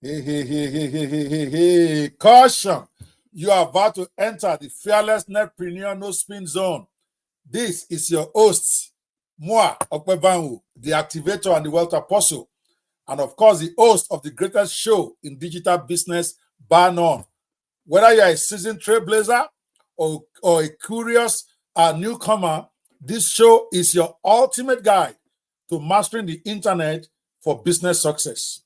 Hey. Caution. You are about to enter the Fearless Netpreneur No Spin Zone. This is your host, Moi, Ope Banwo, the activator and the wealth apostle. And of course, the host of the greatest show in digital business, bar none. Whether you're a seasoned trailblazer or a curious newcomer, this show is your ultimate guide to mastering the internet for business success.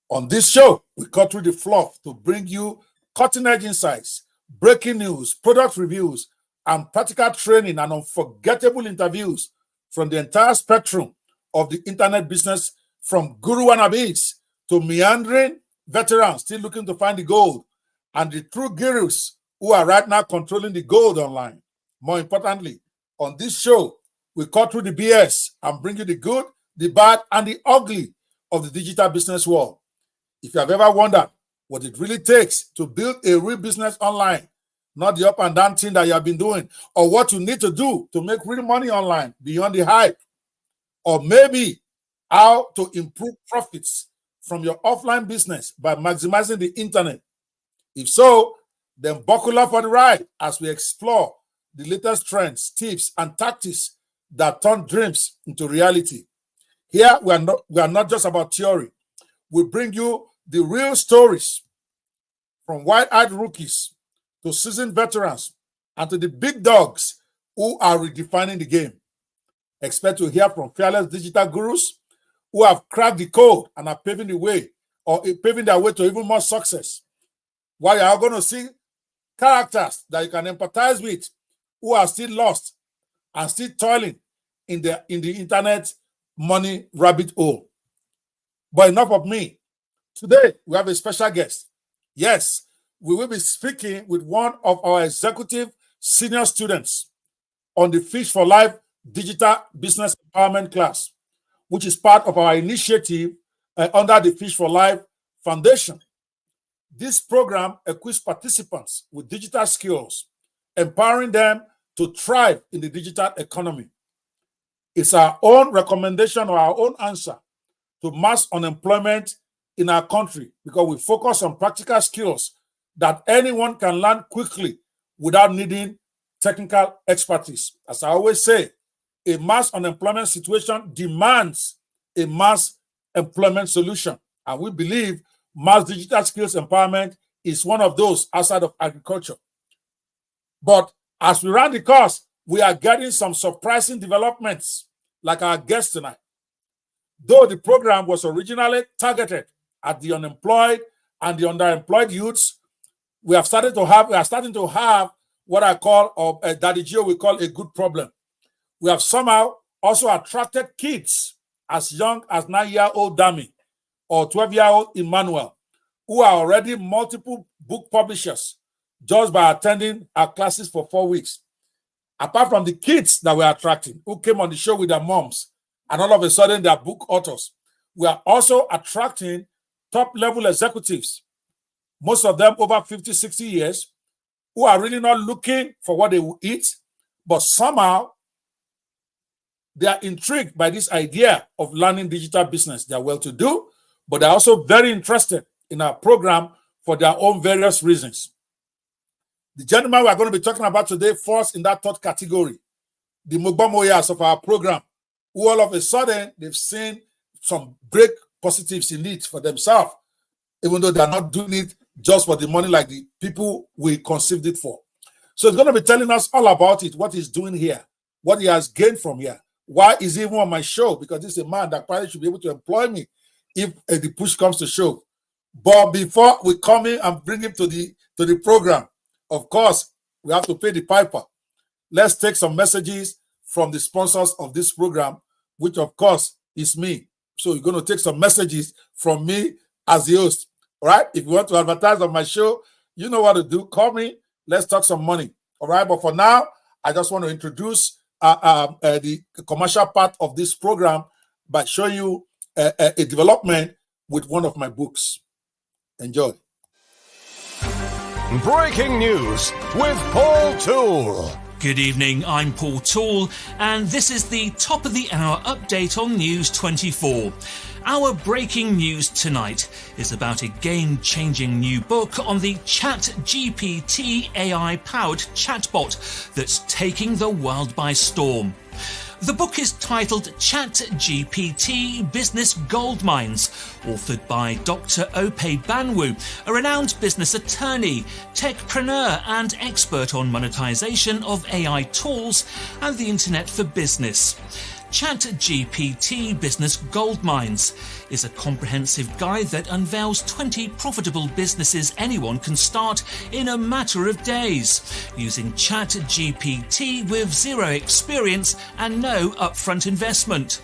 On this show, we cut through the fluff to bring you cutting-edge insights, breaking news, product reviews, and practical training and unforgettable interviews from the entire spectrum of the internet business, from guru wannabes to meandering veterans still looking to find the gold, and the true gurus who are right now controlling the gold online. More importantly, on this show, we cut through the BS and bring you the good, the bad, and the ugly of the digital business world. If you have ever wondered what it really takes to build a real business online, not the up and down thing that you have been doing, or what you need to do to make real money online beyond the hype, or maybe how to improve profits from your offline business by maximizing the internet. If so, then buckle up for the ride as we explore the latest trends, tips, and tactics that turn dreams into reality. Here, we are not just about theory. We bring you the real stories, from wide-eyed rookies to seasoned veterans and to the big dogs who are redefining the game. Expect to hear from fearless digital gurus who have cracked the code and are paving the way, or paving their way to even more success. While you are going to see characters that you can empathize with who are still lost and still toiling in the internet money rabbit hole. But enough of me. Today, we have a special guest. Yes, we will be speaking with one of our executive senior students on the Fish for Life Digital Business Empowerment class, which is part of our initiative under the Fish for Life Foundation. This program equips participants with digital skills, empowering them to thrive in the digital economy. It's our own recommendation or our own answer to mass unemployment in our country, because we focus on practical skills that anyone can learn quickly without needing technical expertise. As I always say, a mass unemployment situation demands a mass employment solution. And we believe mass digital skills empowerment is one of those outside of agriculture. But as we run the course, we are getting some surprising developments, like our guest tonight. Though the program was originally targeted at the unemployed and the underemployed youths, we are starting to have what I call, or Daddy Gio we call, a good problem. We have somehow also attracted kids as young as 9-year-old Dami or 12-year-old Emmanuel, who are already multiple book publishers just by attending our classes for 4 weeks. Apart from the kids that we're attracting, who came on the show with their moms, and all of a sudden they're book authors, we are also attracting top-level executives, most of them over 50, 60 years, who are really not looking for what they will eat, but somehow they are intrigued by this idea of learning digital business. They are well-to-do, but they're also very interested in our program for their own various reasons. The gentleman we are going to be talking about today falls in that third category, the Mugbamoyas of our program, who all of a sudden they've seen some great positives in it for themselves, even though they're not doing it just for the money like the people we conceived it for. So he's going to be telling us all about it, what he's doing here, what he has gained from here. Why is he even on my show? Because this is a man that probably should be able to employ me if the push comes to shove. But before we come in and bring him to the program, of course, we have to pay the piper. Let's take some messages from the sponsors of this program, which of course is me. So you're going to take some messages from me as the host. All right? If you want to advertise on my show, you know what to do. Call me. Let's talk some money. All right? But for now, I just want to introduce the commercial part of this program by showing you a development with one of my books. Enjoy. Breaking news with Paul Toole. Good evening, I'm Paul Tall, and this is the top of the hour update on News 24. Our breaking news tonight is about a game-changing new book on the ChatGPT AI-powered chatbot that's taking the world by storm. The book is titled ChatGPT Business Goldmines, authored by Dr Ope Banwo, a renowned business attorney, techpreneur and expert on monetization of AI tools and the internet for business. ChatGPT Business Goldmines is a comprehensive guide that unveils 20 profitable businesses anyone can start in a matter of days, using ChatGPT with zero experience and no upfront investment.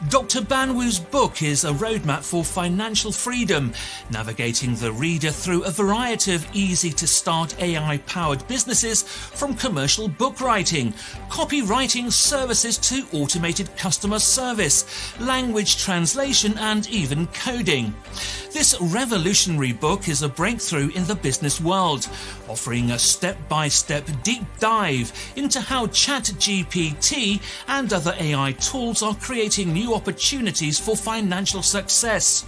Dr. Banwo's book is a roadmap for financial freedom, navigating the reader through a variety of easy-to-start AI-powered businesses, from commercial book writing, copywriting services to automated customer service, language translation and even coding. This revolutionary book is a breakthrough in the business world, offering a step-by-step deep dive into how ChatGPT and other AI tools are creating new opportunities for financial success.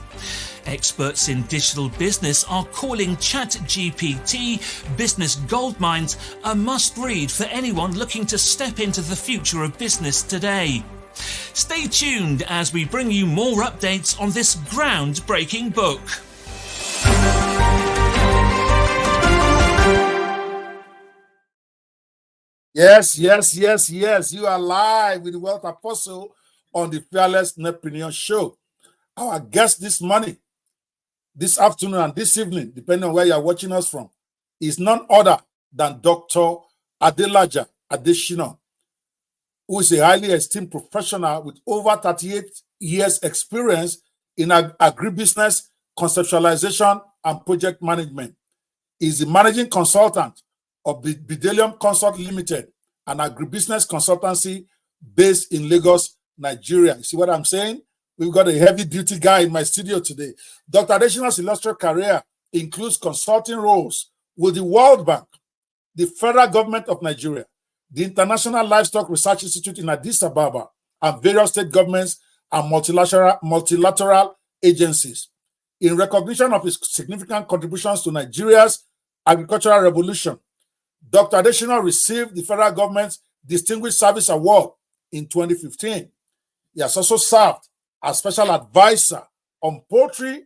Experts in digital business are calling ChatGPT Business Goldmines a must-read for anyone looking to step into the future of business today. Stay tuned as we bring you more updates on this groundbreaking book. Yes. You are live with the Wealth Apostle on the Fearless Netpreneur Show. Our guest this morning, this afternoon and this evening, depending on where you are watching us from, is none other than Dr. Adelaja Adesina, who is a highly esteemed professional with over 38 years experience in agribusiness, conceptualization, and project management. He is the managing consultant of Bidelium Consult Limited, an agribusiness consultancy based in Lagos, Nigeria. You see what I'm saying? We've got a heavy-duty guy in my studio today. Dr. Adeshina's illustrious career includes consulting roles with the World Bank, the federal government of Nigeria, the International Livestock Research Institute in Addis Ababa, and various state governments and multilateral agencies. In recognition of his significant contributions to Nigeria's agricultural revolution, Dr. Adeshina received the federal government's Distinguished Service Award in 2015. He has also served as special advisor on poultry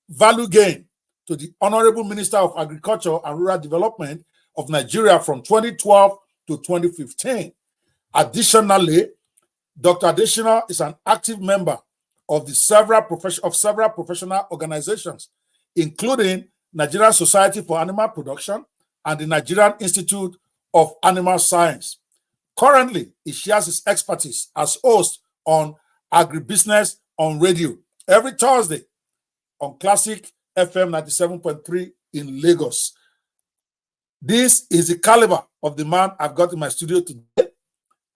value gain to the Honorable Minister of Agriculture and Rural Development of Nigeria from 2012 to 2015. Additionally, Dr. Adeshina is an active member of several professional organizations, including Nigerian Society for Animal Production and the Nigerian Institute of Animal Science. Currently, he shares his expertise as host on Agribusiness on radio every Thursday on Classic FM 97.3 in Lagos. This is the caliber of the man I've got in my studio today,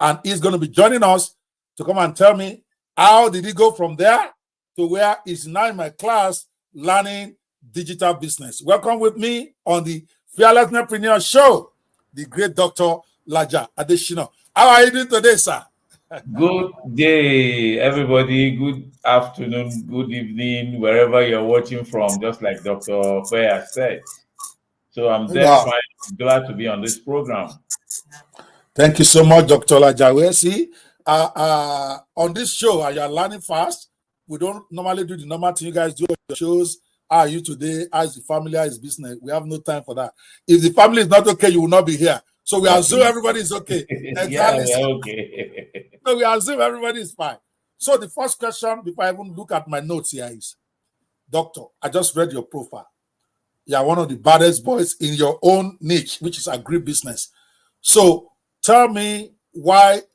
and he's going to be joining us to come and tell me how did he go from there to where he's now in my class learning digital business. Welcome with me on the Fearless Netpreneur Show, the great Dr. Laja Adesina. How are you doing today, sir? Good day, everybody. Good afternoon, good evening, wherever you're watching from, just like Dr. Ope said. So I'm very glad to be on this program. Thank you so much, Dr. Laja. See, on this show, you are learning fast. We don't normally do the normal thing you guys do on your shows. How are you today? How is the family? How is business? We have no time for that. If the family is not okay, you will not be here. So we assume everybody is okay. Exactly. Yeah, okay. So we assume everybody is fine. So the first question, before I even look at my notes here, is, Doctor, I just read your profile. You are one of the baddest boys in your own niche, which is agribusiness. So tell me what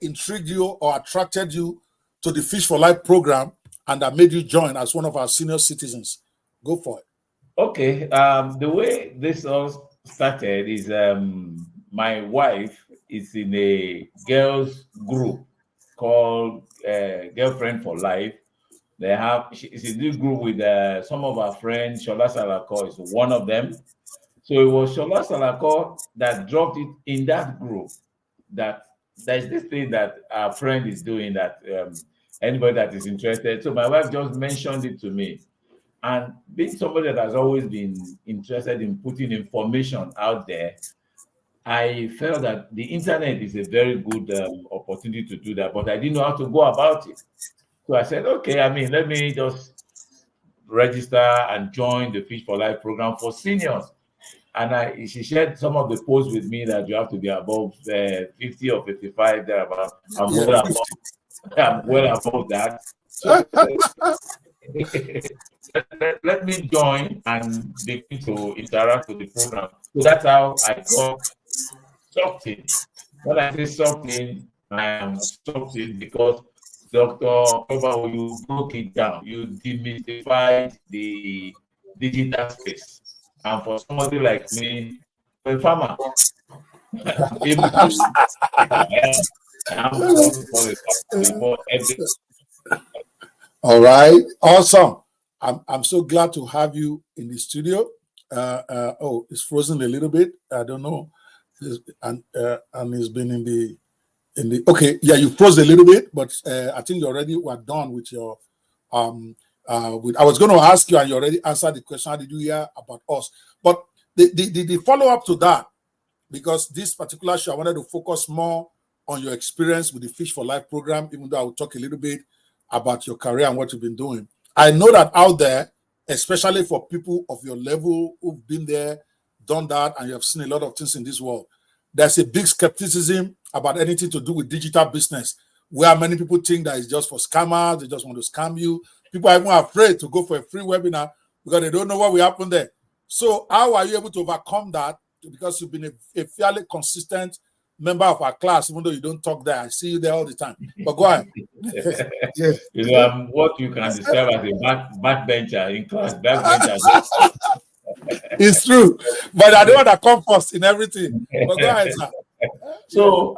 intrigued you or attracted you to the Fish for Life program and that made you join as one of our senior citizens. Go for it. Okay. The way this all started is my wife is in a girls group called Girlfriend for Life. It's a new group with some of our friends. Shola Salako is one of them. So it was Shola Salako that dropped it in that group. That there's this thing that our friend is doing that anybody that is interested. So my wife just mentioned it to me. And being somebody that has always been interested in putting information out there, I felt that the internet is a very good opportunity to do that, but I didn't know how to go about it. So I said, okay, let me just register and join the Fish for Life program for seniors. And she shared some of the posts with me that you have to be above 50 or 55 thereabout. I'm well above that. So let me join and begin to interact with the program. So that's how I got sucked in. When I say sucked in, I am sucked in because Dr. Ope Banwo, you broke it down. You demystified the digital space. And for somebody like me, a farmer, I'm able to All right, awesome. I'm so glad to have you in the studio. Oh, it's frozen a little bit. I don't know, and it's been in the okay. Yeah, you froze a little bit, but I think you already were done with your I was going to ask you, and you already answered the question. How did you hear about us? But the follow up to that, because this particular show, I wanted to focus more on your experience with the Fish for Life program, even though I will talk a little bit about your career and what you've been doing. I know that out there, especially for people of your level who've been there, done that, and you have seen a lot of things in this world, there's a big skepticism about anything to do with digital business, where many people think that it's just for scammers, they just want to scam you. People are even afraid to go for a free webinar because they don't know what will happen there. So how are you able to overcome that? Because you've been a fairly consistent member of our class, even though you don't talk there. I see you there all the time. But go ahead. Yes. I'm what you can describe as a backbencher in class. Backbencher. It's true. But I don't want to come first in everything. But go ahead, sir. So,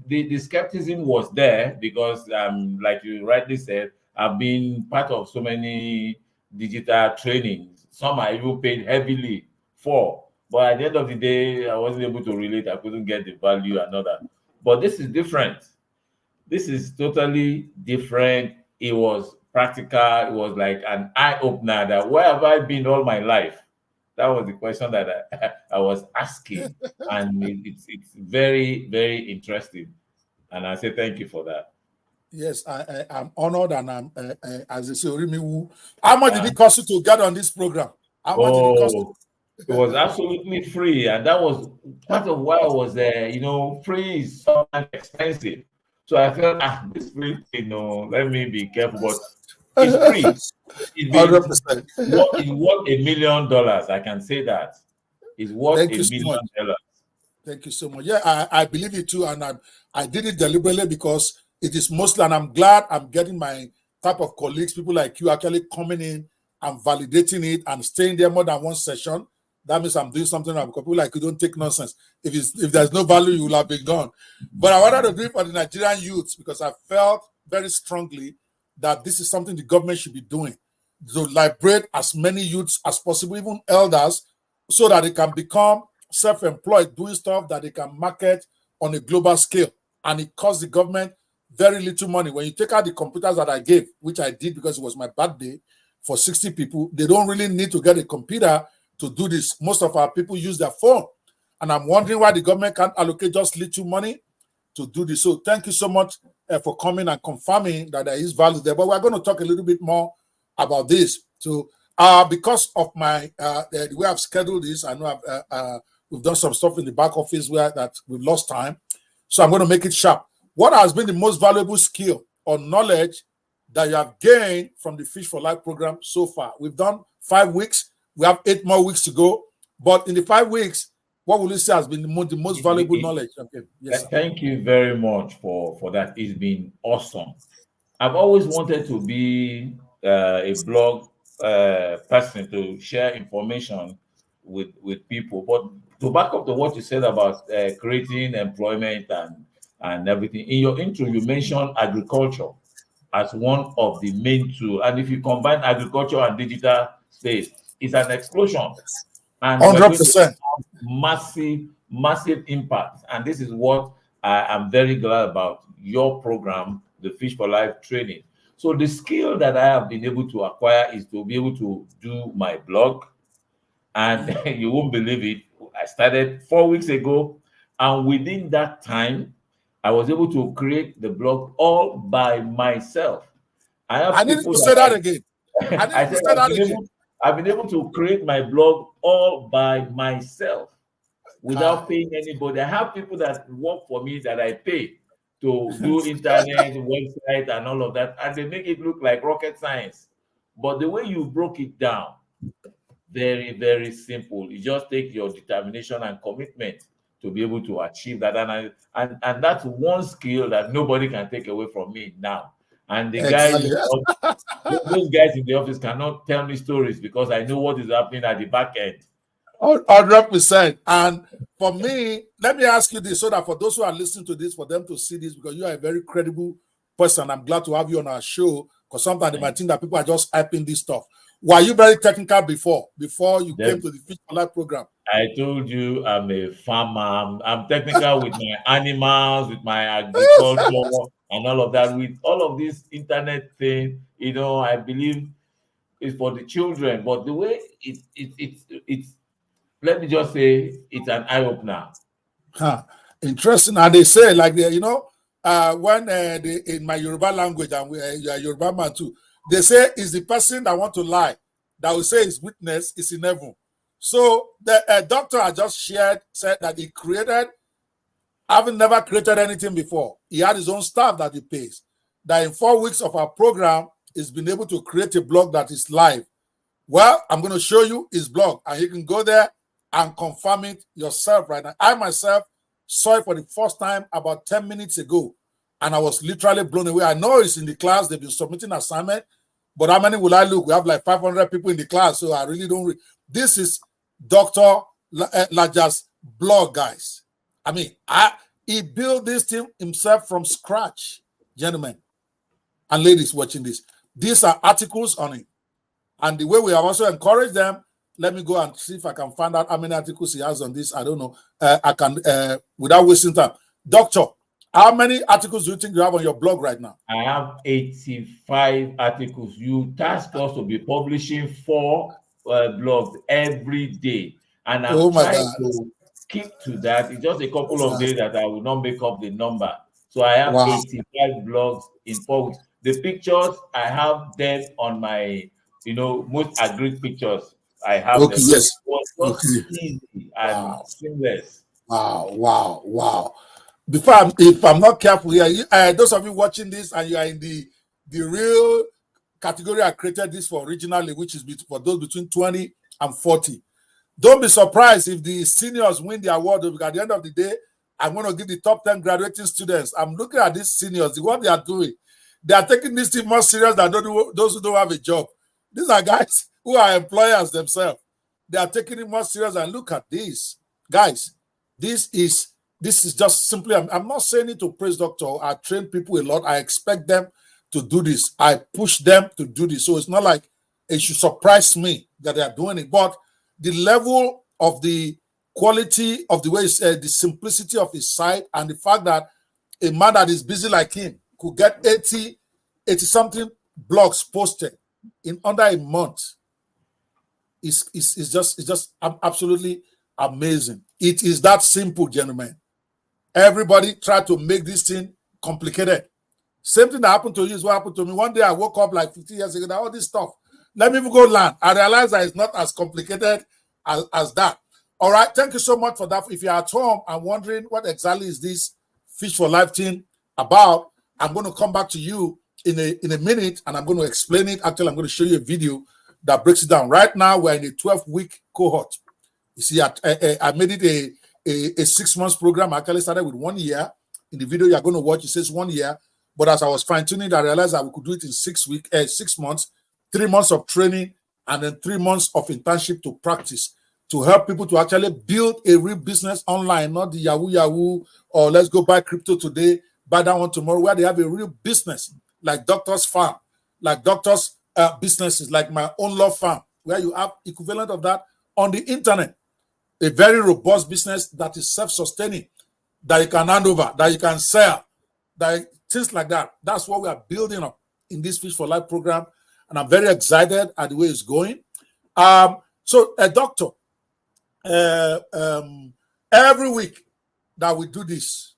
the skepticism was there because, like you rightly said, I've been part of so many digital trainings. Some I even paid heavily for. But at the end of the day, I wasn't able to relate. I couldn't get the value and all that. But this is different. This is totally different. It was practical. It was like an eye-opener that where have I been all my life? That was the question that I was asking. And it's very, very interesting. And I say thank you for that. Yes, I'm honored, and I'm as they say, how much did it cost you to get on this program? How much did it cost you? It was absolutely free, and that was part of why I was there. Free is sometimes expensive, so I felt this free thing. Let me be careful, but it's free. It's 100%. It's worth $1 million. I can say that it's worth $1 million. Thank you so much. Yeah, I believe it too, and I did it deliberately because it is mostly, and I'm glad I'm getting my type of colleagues, people like you, actually coming in and validating it and staying there more than one session. That means I'm doing something right, because people like you don't take nonsense. If there's no value, you will have been gone. But I wanted to do it for the Nigerian youths because I felt very strongly that this is something the government should be doing, to liberate as many youths as possible, even elders, so that they can become self-employed, doing stuff that they can market on a global scale. And it costs the government very little money. When you take out the computers that I gave, which I did because it was my birthday, for 60 people, they don't really need to get a computer to do this. Most of our people use their phone. And I'm wondering why the government can't allocate just little money to do this. So thank you so much for coming and confirming that there is value there. But we're going to talk a little bit more about this. So because of my the way I've scheduled this, I know we've done some stuff in the back office where that we've lost time. So I'm going to make it sharp. What has been the most valuable skill or knowledge that you have gained from the Fish for Life program so far? We've done 5 weeks. We have 8 more weeks to go. But in the 5 weeks, what will you say has been the most valuable knowledge? Okay. Yes, thank you very much for that. It's been awesome. I've always wanted to be a blog person to share information with people. But to back up to what you said about creating employment and everything, in your intro, you mentioned agriculture as one of the main tools. And if you combine agriculture and digital space, it's an explosion. and we're going to 100%. have massive impact. And this is what I am very glad about your program, the Fish for Life training. So the skill that I have been able to acquire is to be able to do my blog. And you won't believe it, I started 4 weeks ago, and within that time, I was able to create the blog all by myself. I need to say that again. I've been able to create my blog all by myself without paying anybody. I have people that work for me that I pay to do internet, website, and all of that, and they make it look like rocket science. But the way you broke it down, very, very simple. You just take your determination and commitment to be able to achieve that. And that's one skill that nobody can take away from me now. And the guys, those guys in the office cannot tell me stories because I know what is happening at the back end. 100%. And for me, let me ask you this so that for those who are listening to this, for them to see this, because you are a very credible person. I'm glad to have you on our show, because sometimes they might think that people are just hyping this stuff. Were you very technical before you came to the Fish for Life program? I told you I'm a farmer. I'm technical with my animals, with my agriculture, and all of that. With all of this internet thing, I believe it's for the children. But the way it's let me just say, it's an eye opener. Interesting. And they say, like, when in my Yoruba language, and you are Yoruba man too, they say it's the person that want to lie that will say his witness is in heaven. So the doctor I just said that he created, having never created anything before. He had his own staff that he pays. That in 4 weeks of our program, he's been able to create a blog that is live. Well, I'm going to show you his blog, and you can go there and confirm it yourself right now. I myself saw it for the first time about 10 minutes ago, and I was literally blown away. I know it's in the class. They've been submitting assignment, but how many will I look? We have like 500 people in the class, so I really don't read. This is Dr. Laja's blog, guys. I mean, he built this thing himself from scratch, gentlemen and ladies watching this. These are articles on it. And the way we have also encouraged them, let me go and see if I can find out how many articles he has on this. I don't know. I can, without wasting time. Doctor, how many articles do you think you have on your blog right now? I have 85 articles. You task us to be publishing 4 blogs every day. And I'm trying to keep to that. It's just a couple of days that I will not make up the number. So I have 85 blogs in 4 weeks. The pictures, I have them on my, most agri pictures. I have them. Yes. It was easy and seamless. Wow. If I'm not careful here, those of you watching this and you are in the real category I created this for originally, which is for those between 20 and 40. Don't be surprised if the seniors win the award, because at the end of the day, I'm going to give the top 10 graduating students. I'm looking at these seniors, what they are doing. They are taking this thing more serious than those who don't have a job. These are guys who are employers themselves. They are taking it more serious, and look at this. Guys, this is just simply, I'm not saying it to praise doctor. I train people a lot. I expect them to do this. I push them to do this. So it's not like it should surprise me that they are doing it. But the level of the quality of the way the simplicity of his site, and the fact that a man that is busy like him could get 80 something blogs posted in under a month is just absolutely amazing. It is that simple, gentlemen. Everybody try to make this thing complicated. Same thing that happened to you is what happened to me. One day I woke up like 50 years ago, all this stuff. Let me even go learn. I realized that it's not as complicated as that. All right, thank you so much for that. If you're at home and wondering what exactly is this Fish for Life thing about, I'm going to come back to you in a minute, and I'm going to explain it. Actually, I'm going to show you a video that breaks it down. Right now, we're in a 12-week cohort. You see, I made it a 6 months program. I actually started with 1 year. In the video you're going to watch, it says 1 year. But as I was fine-tuning, I realized that we could do it in 6 months, 3 months of training, and then 3 months of internship to practice, to help people to actually build a real business online, not the Yahoo, or let's go buy crypto today, buy that one tomorrow, where they have a real business, like Doctor's Farm, like Doctor's businesses, like my own law farm, where you have equivalent of that on the internet. a very robust business that is self-sustaining, that you can hand over, that you can sell, that things like that. That's what we are building up in this Fish for Life program, and I'm very excited at the way it's going. So, doctor, every week that we do this,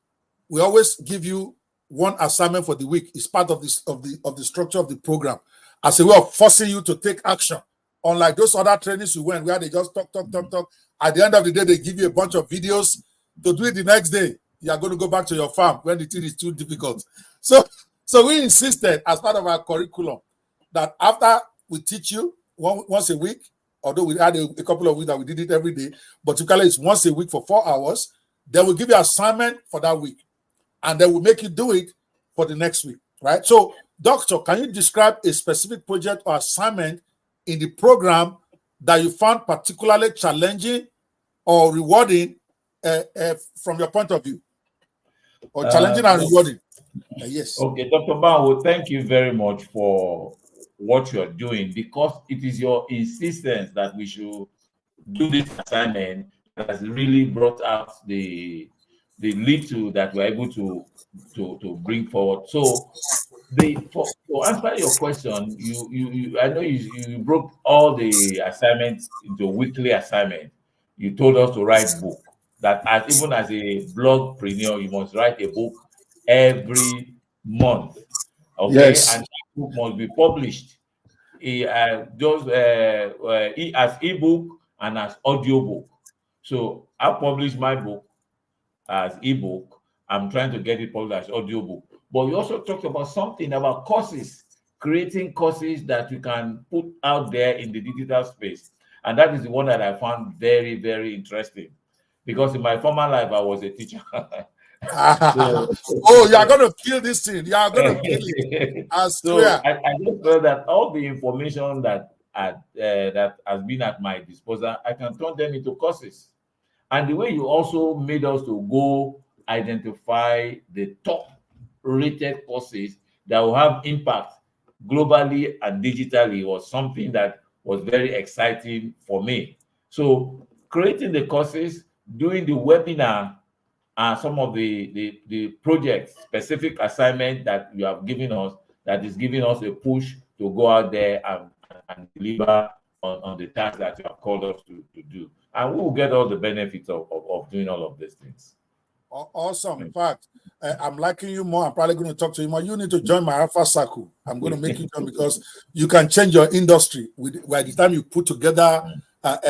we always give you one assignment for the week. It's part of this of the structure of the program, as a way of forcing you to take action. Unlike those other trainings you went where they just talk. At the end of the day, they give you a bunch of videos to do it the next day. You are going to go back to your farm when the thing is too difficult. So we insisted as part of our curriculum that after we teach you once a week, although we had a couple of weeks that we did it every day, but typically it's once a week for 4 hours. Then we'll give you an assignment for that week, and then we'll make you do it for the next week, right? So, doctor, can you describe a specific project or assignment in the program that you found particularly challenging or rewarding from your point of view? Or challenging and rewarding? Yes. Okay, Dr. Banwo, thank you very much for what you're doing, because it is your insistence that we should do this assignment that has really brought out the little that we're able to bring forward. So to answer your question, you I know you broke all the assignments into a weekly assignment. You told us to write book, that even as a blogpreneur, you must write a book every month. Okay, yes. And that book must be published as ebook and as audiobook. So I published my book as ebook. I'm trying to get it published as audiobook. But we also talked about something about courses, creating courses that you can put out there in the digital space. And that is the one that I found very, very interesting, because in my former life, I was a teacher. Oh, you are going to kill this thing. You are going to kill it. I just felt that all the information that has been at my disposal, I can turn them into courses. And the way you also made us to go identify the top rated courses that will have impact globally and digitally was something that was very exciting for me. So creating the courses, doing the webinar, and some of the project specific assignment that you have given us, that is giving us a push to go out there and deliver on the task that you have called us to do. And we will get all the benefits of doing all of these things. Awesome. In fact, I'm liking you more. I'm probably going to talk to you more. You need to join my Alpha Circle. I'm going to make you join, because you can change your industry by the time you put together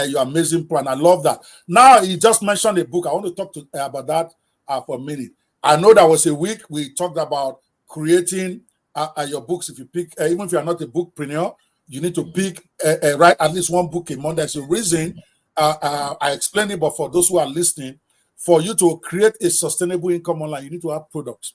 your amazing plan. I love that. Now, you just mentioned a book. I want to talk about that for a minute. I know that was a week we talked about creating your books. If you pick, even if you are not a bookpreneur, you need to pick, write at least one book a month. There's a reason. I explained it, but for those who are listening, for you to create a sustainable income online, you need to have products.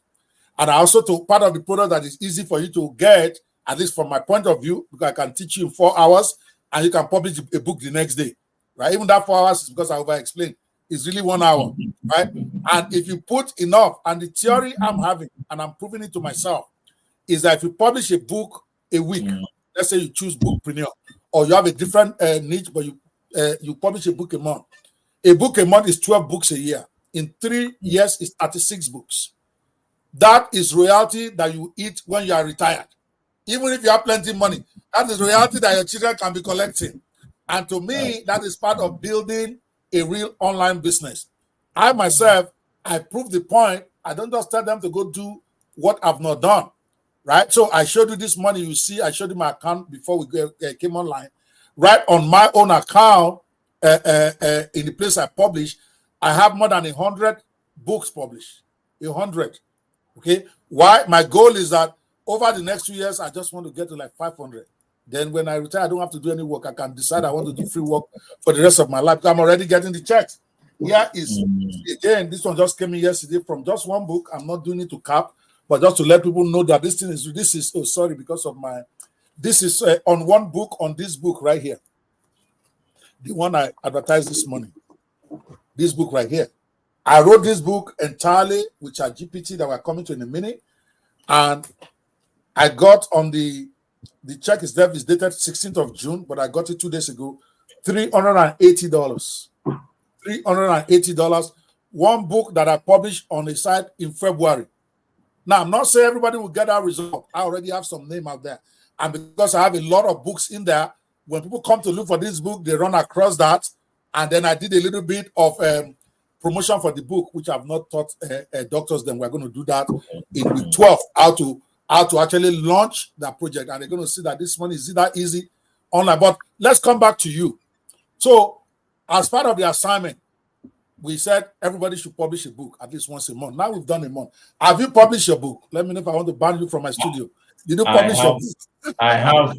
And also part of the product that is easy for you to get, at least from my point of view, because I can teach you in 4 hours and you can publish a book the next day, right? Even that 4 hours is because I over-explained. It's really 1 hour, right? And if you put enough, and the theory I'm having, and I'm proving it to myself, is that if you publish a book a week, let's say you choose bookpreneur, or you have a different niche, but you publish a book a month. A book a month is 12 books a year. In 3 years, it's 36 books. That is royalty that you eat when you are retired. Even if you have plenty of money, that is royalty that your children can be collecting. And to me, that is part of building a real online business. I myself, I prove the point. I don't just tell them to go do what I've not done, right? So I showed you this money. You see, I showed you my account before we came online. Right on my own account, in the place I publish, I have more than 100 books published. 100. Okay. Why? My goal is that over the next 2 years, I just want to get to like 500. Then when I retire, I don't have to do any work. I can decide I want to do free work for the rest of my life. I'm already getting the checks. Here is, again, this one just came in yesterday from just one book. I'm not doing it to cap, but just to let people know that this is, oh, sorry, because of my, this is on one book, on this book right here. The one I advertised this morning. This book right here. I wrote this book entirely with ChatGPT that we're coming to in a minute. And I got on the check is dated 16th of June, but I got it 2 days ago, $380. $380. One book that I published on the site in February. Now, I'm not saying everybody will get that result. I already have some name out there. And because I have a lot of books in there, when people come to look for this book, they run across that. And then I did a little bit of promotion for the book, which I've not taught doctors. Then we're going to do that in week 12, how to actually launch that project. And they're going to see that this one is that easy online. But let's come back to you. So as part of the assignment, we said everybody should publish a book at least once a month. Now we've done a month. Have you published your book? Let me know if I want to ban you from my studio. Did you publish your book? I have.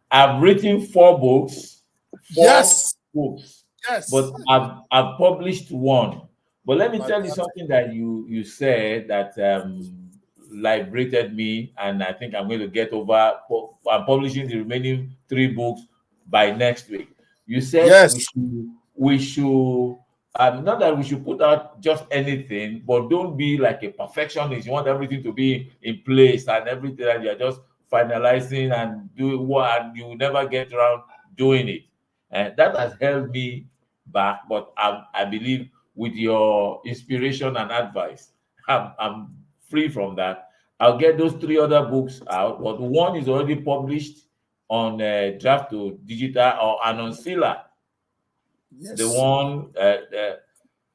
I've written 4 books. Yes. But I've published 1. But let me tell you something that you said that liberated me, and I think I'm going to get over. I'm publishing the remaining 3 books by next week. You said we should not that we should put out just anything, but don't be like a perfectionist. You want everything to be in place and everything, and you're just finalizing and doing what, and you never get around doing it. And that has held me back. But I believe with your inspiration and advice, I'm free from that. I'll get those 3 other books out, but one is already published on Draft to Digital or on Sila. Yes. The one.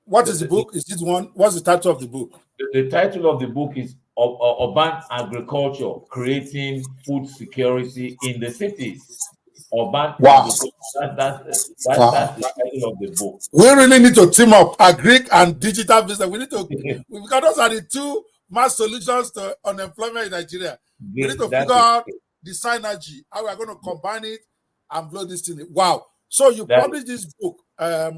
What is the book? Is this one? What's the title of the book? The title of the book is Urban Agriculture: Creating Food Security in the Cities. Urban Agriculture. That's the title of the book. We really need to team up agri and digital business. We need to because those are the 2 mass solutions to unemployment in Nigeria. We need to figure out the synergy, how we are going to combine it and blow this thing. Wow. So you published this book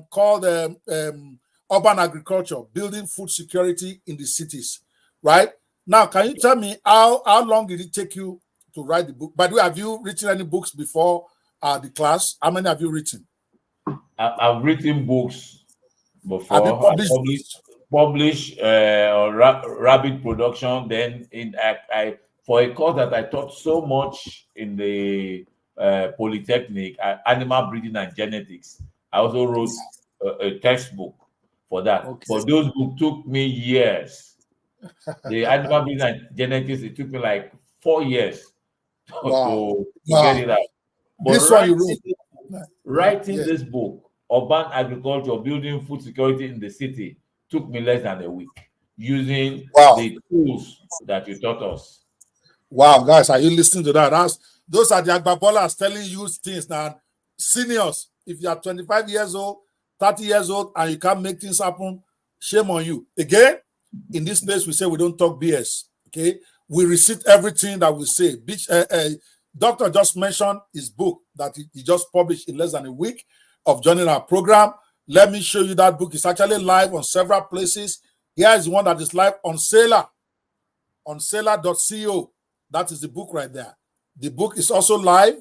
called Urban Agriculture, Building Food Security in the Cities, right? Now, can you tell me how long did it take you to write the book? By the way, have you written any books before the class? How many have you written? I've written books before. Have you published rabbit production. Then I for a course that I taught so much in the Polytechnic, animal breeding and genetics. I also wrote a textbook for that. Okay. But those books took me years. The animal breeding and genetics, it took me like 4 years to get it out. But this writing this book, Urban Agriculture, Building Food Security in the City, took me less than a week using the tools that you taught us. Wow, guys, are you listening to that? Those are the agbabolas telling you things now. Seniors, if you are 25 years old, 30 years old, and you can't make things happen, shame on you. Again, in this place, we say we don't talk BS. Okay, we receive everything that we say. Doctor just mentioned his book that he just published in less than a week of joining our program. Let me show you that book. It's actually live on several places. Here is one that is live on Sailor, on sailor.co. That is the book right there. The book is also live.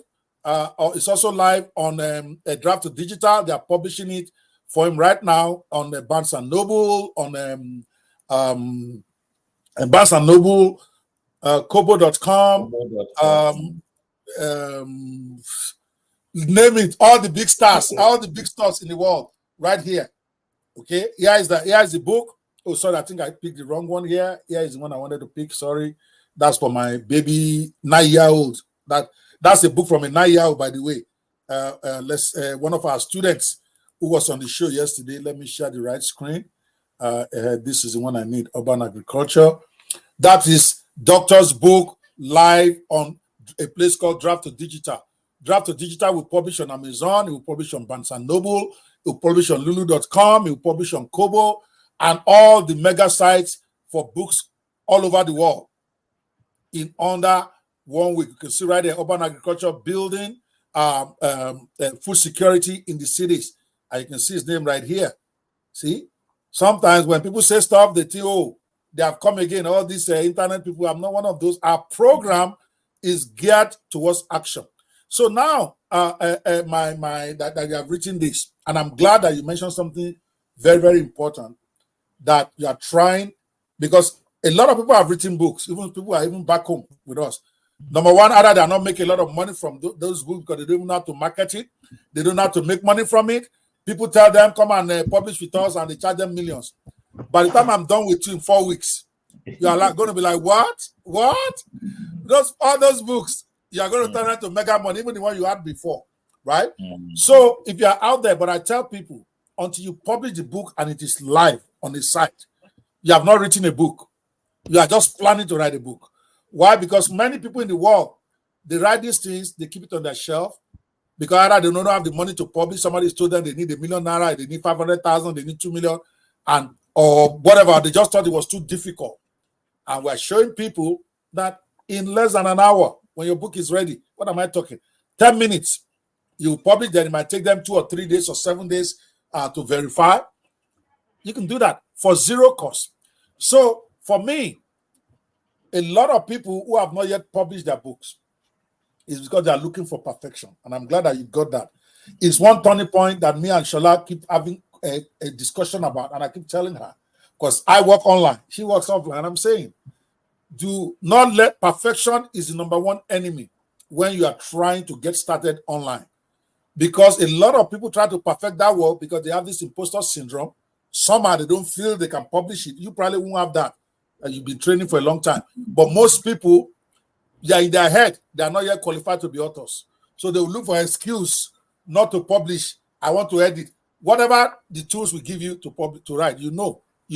It's also live on a Draft to Digital. They are publishing it for him right now on the Barnes and Noble, on Barnes and Noble, Kobo.com, name it, all the big stars in the world, right here. Okay, here is the book. Oh, sorry, I think I picked the wrong one here. Here is the one I wanted to pick. Sorry, that's for my baby 9-year-old. That's a book from a 9-year-old, by the way. One of our students who was on the show yesterday. Let me share the right screen. This is the one I need. Urban Agriculture. That is Doctor's book live on a place called Draft to Digital. Draft to Digital will publish on Amazon. It will publish on Barnes and Noble. It will publish on Lulu.com. It will publish on Kobo and all the mega sites for books all over the world in under 1 week. You can see right there, Urban Agriculture, Building Food Security in the Cities. And you can see his name right here. See? Sometimes when people say stuff, they think, oh, they have come again. All these internet people, I'm not one of those. Our program is geared towards action. So now, that you have written this, and I'm glad that you mentioned something very, very important, that you are trying, because a lot of people have written books, even people are even back home with us. Number one, either they are not making a lot of money from those books because they don't know how to market it, they don't know how to make money from it, People tell them, come and publish with us, and they charge them millions. By the time I'm done with you in 4 weeks, you are like going to be like, what? All those books, you are going to turn into mega money, even the one you had before, right? So if you are out there, but I tell people, until you publish the book and it is live on the site, you have not written a book. You are just planning to write a book. Why? Because many people in the world, they write these things, they keep it on their shelf, because either they don't have the money to publish. Somebody told them they need ₦1 million, they need 500,000, they need 2 million, or whatever. They just thought it was too difficult. And we're showing people that in less than an hour, when your book is ready, what am I talking? 10 minutes, you publish, then it might take them 2 or 3 days or 7 days to verify. You can do that for zero cost. So for me, a lot of people who have not yet published their books is because they are looking for perfection. And I'm glad that you got that. It's one turning point that me and Shola keep having a discussion about, and I keep telling her, because I work online, she works offline, and I'm saying, do not let perfection is the number one enemy when you are trying to get started online. Because a lot of people try to perfect that work because they have this imposter syndrome. Somehow they don't feel they can publish it. You probably won't have that. You've been training for a long time. But most people, they are in their head, they are not yet qualified to be authors. So they will look for an excuse not to publish. I want to edit. Whatever the tools we give you to write, you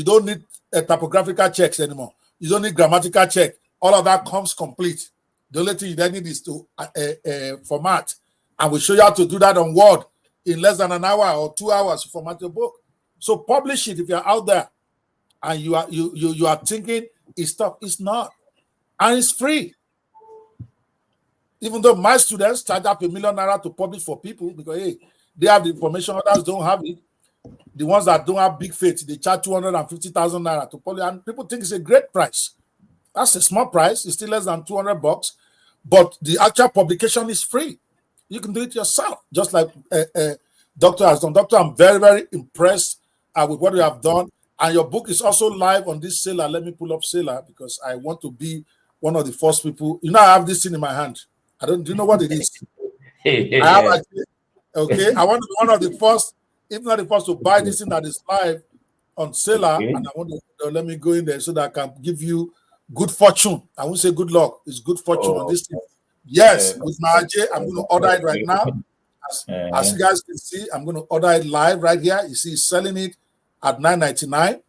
don't need typographical checks anymore. You don't need grammatical check. All of that comes complete. The only thing you then need is to format. And we'll show you how to do that on Word in less than an hour or 2 hours to format your book. So publish it if you're out there and you are thinking it's tough. It's not. And it's free. Even though my students charge up ₦1 million to publish for people because, hey, they have the information, others don't have it. The ones that don't have big faith, they charge 250,000 naira to publish. And people think it's a great price. That's a small price. It's still less than $200. But the actual publication is free. You can do it yourself, just like Doctor has done. Doctor, I'm very, very impressed with what you have done. And your book is also live on this Sailor. Let me pull up Sailor because I want to be one of the first people. You know, I have this thing in my hand. Do you know what it is? I have okay. I want to be one of the first, if not the first, to buy this thing that is live on Sailor. Okay. And I want to let me go in there so that I can give you good fortune. I won't say good luck. It's good fortune on this thing. Yes, with my AJ, I'm going to order it right now. As you guys can see, I'm going to order it live right here. You see, selling it at $9.99.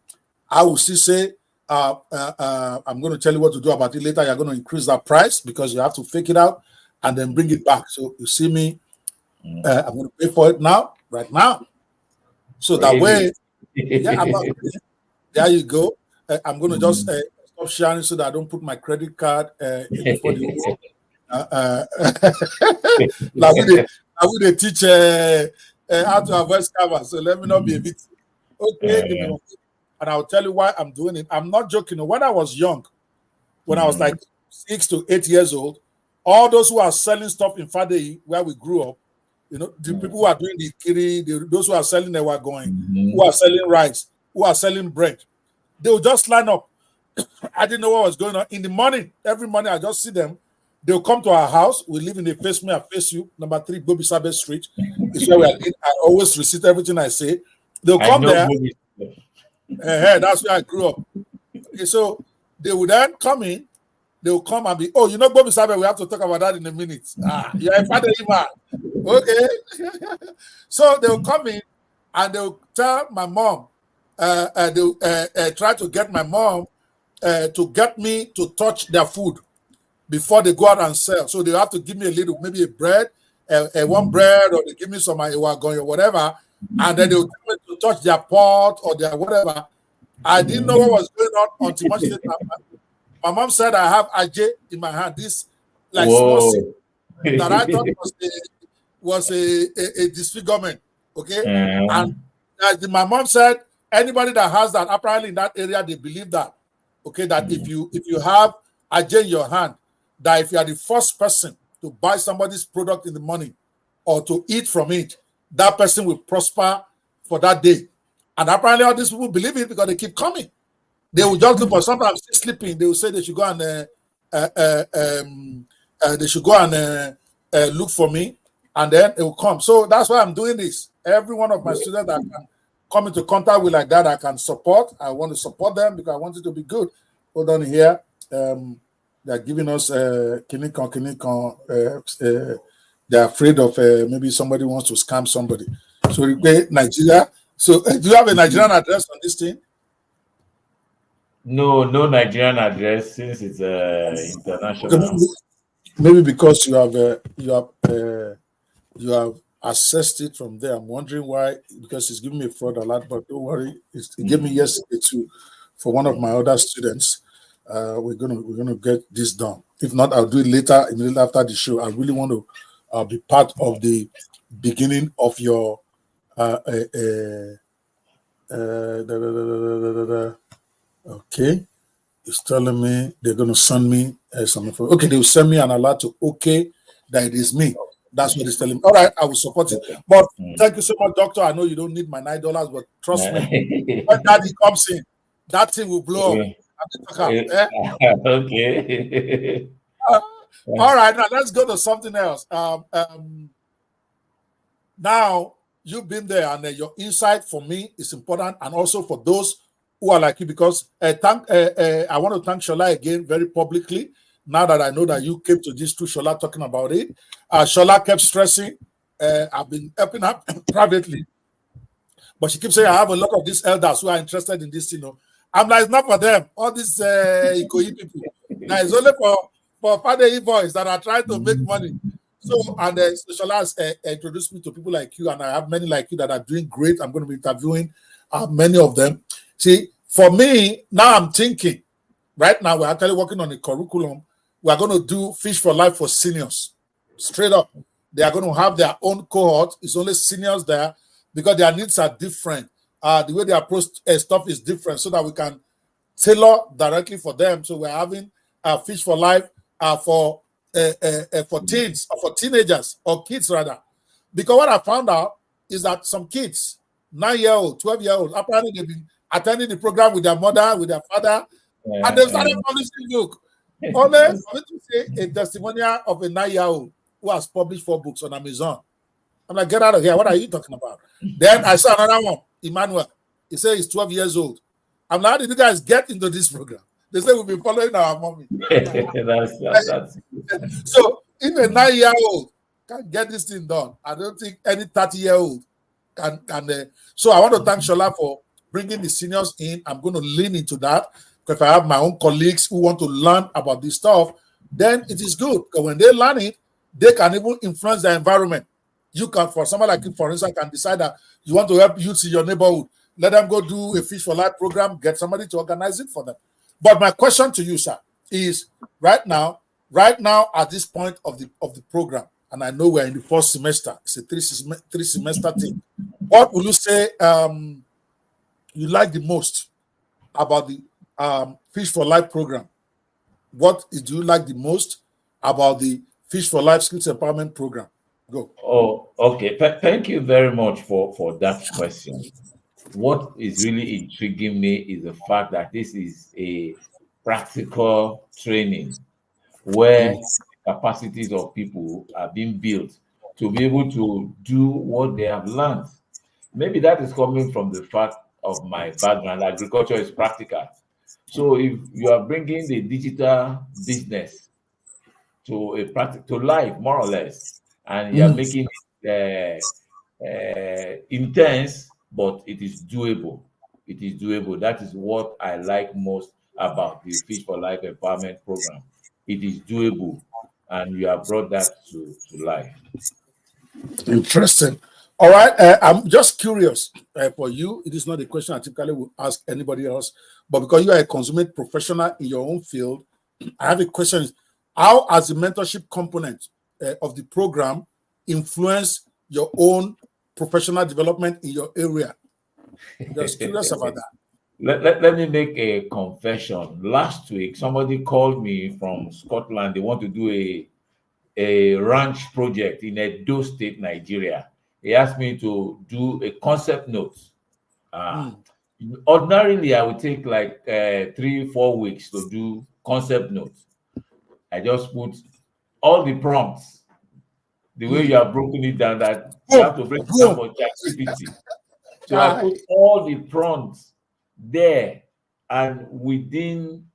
I will still say, I'm going to tell you what to do about it later. You're going to increase that price because you have to fake it out and then bring it back. So you see me, I'm going to pay for it now, right now. So that way, there you go. I'm going to just stop sharing so that I don't put my credit card before the world. I would teach how to avoid scammers. So let me not be a victim. Okay, and I'll tell you why I'm doing it. I'm not joking. When I was young, when I was like 6 to 8 years old, all those who are selling stuff in Fadei, where we grew up, the people who are doing the kiri, those who are selling the wagoing, who are selling rice, who are selling bread, they will just line up. I didn't know what was going on. In the morning, every morning, I just see them. They'll come to our house. We live in the Face Me, I Face You, number 3, Gobi Sabe Street. It's where we are living. I always receive everything I say. They'll come there. That's where I grew up. Okay, so they would then come in. They will come and be, Gobi Sabe, we have to talk about that in a minute. You're a father, man. Okay. So they will come in and they will tell my mom, they'll try to get my mom to get me to touch their food before they go out and sell. So they have to give me a little, maybe a bread, one bread, or they give me some wagon or whatever, and then they'll tell me to touch their pot or their whatever. I didn't know what was going on until much later. My mom said I have AJ in my hand, this like small seed that I thought was a disfigurement. Okay, and my mom said anybody that has that, apparently in that area, they believe that. Okay, that if you have AJ in your hand, that if you are the first person to buy somebody's product in the morning or to eat from it, that person will prosper for that day. And apparently all these people believe it because they keep coming. They will just look for, sometimes sleeping. They will say they should go and look for me. and then it will come. So that's why I'm doing this. Every one of my students that can come into contact with like that, I can support. I want to support them because I want it to be good. Hold on here. They're giving us they're afraid of maybe somebody wants to scam somebody. So we pay Nigeria. So do you have a Nigerian address on this thing? No Nigerian address since it's international. Okay, maybe because you have assessed it from there. I'm wondering why, because it's giving me a fraud alert, but don't worry. It gave me yesterday too for one of my other students. We're gonna get this done. If not, I'll do it later, immediately after the show. I really want to be part of the beginning of your okay. It's telling me they're gonna send me some information. Okay, they will send me an alert to okay that it is me. That's what it's telling me. All right, I will support it. But thank you so much, doctor. I know you don't need my $9, but trust me, when daddy comes in, that thing will blow up. Okay. All right, now let's go to something else. Now you've been there, and your insight for me is important, and also for those who are like you, because I want to thank Shola again very publicly. Now that I know that you came to this through Shola talking about it, Shola kept stressing. I've been helping her privately, but she keeps saying I have a lot of these elders who are interested in this. I'm like, it's not for them. All these Ikoyi people. Now it's only for Father boys that are trying to make money. So, and Shola has introduced me to people like you, and I have many like you that are doing great. I'm going to be interviewing many of them. See, for me, now I'm thinking, right now, we're actually working on a curriculum. We're going to do Fish for Life for seniors. Straight up. They are going to have their own cohort. It's only seniors there because their needs are different. The way they approach stuff is different so that we can tailor directly for them. So we're having Fish for Life for teens, or for teenagers, or kids rather. Because what I found out is that some kids, 9-year-old, 12-year-old, apparently they've been attending the program with their mother, with their father, and they started publishing book. Only for me to say a testimonial of a 9-year-old who has published 4 books on Amazon. I'm like, get out of here. What are you talking about? Then I saw another one, Emmanuel. He said he's 12 years old. I'm like, how did you guys get into this program? They say we've been following our mommy. that's So if a 9-year-old can get this thing done, I don't think any 30-year-old can. So I want to thank Shola for bringing the seniors in. I'm going to lean into that because if I have my own colleagues who want to learn about this stuff, then it is good. Because when they learn it, they can even influence the environment. You can, for someone like you, for instance, can decide that you want to help youths in your neighborhood. Let them go do a Fish for Life program, get somebody to organize it for them. But my question to you, sir, is right now at this point of the program, and I know we're in the first semester, it's a three semester thing. What will you say you like the most about the Fish for Life program? What do you like the most about the Fish for Life Skills Empowerment program? Go. Oh, okay. Thank you very much for that question. What is really intriguing me is the fact that this is a practical training where capacities of people are being built to be able to do what they have learned. Maybe that is coming from the fact of my background. Agriculture is practical. So if you are bringing the digital business to life, more or less, and you are making it intense, but it is doable. It is doable. That is what I like most about the Fish for Life Empowerment Program. It is doable, and you have brought that to life. Interesting. All right. I'm just curious for you. It is not a question I typically would ask anybody else, but because you are a consummate professional in your own field, I have a question. How has the mentorship component of the program influenced your own professional development in your area? I'm just curious about that. Let me make a confession. Last week, somebody called me from Scotland. They want to do a ranch project in Edo State, Nigeria. He asked me to do a concept note. Ordinarily, I would take like 3-4 weeks to do concept notes. I just put all the prompts the way you have broken it down, that you have to break it down for ChatGPT. So I put all the prompts there, and within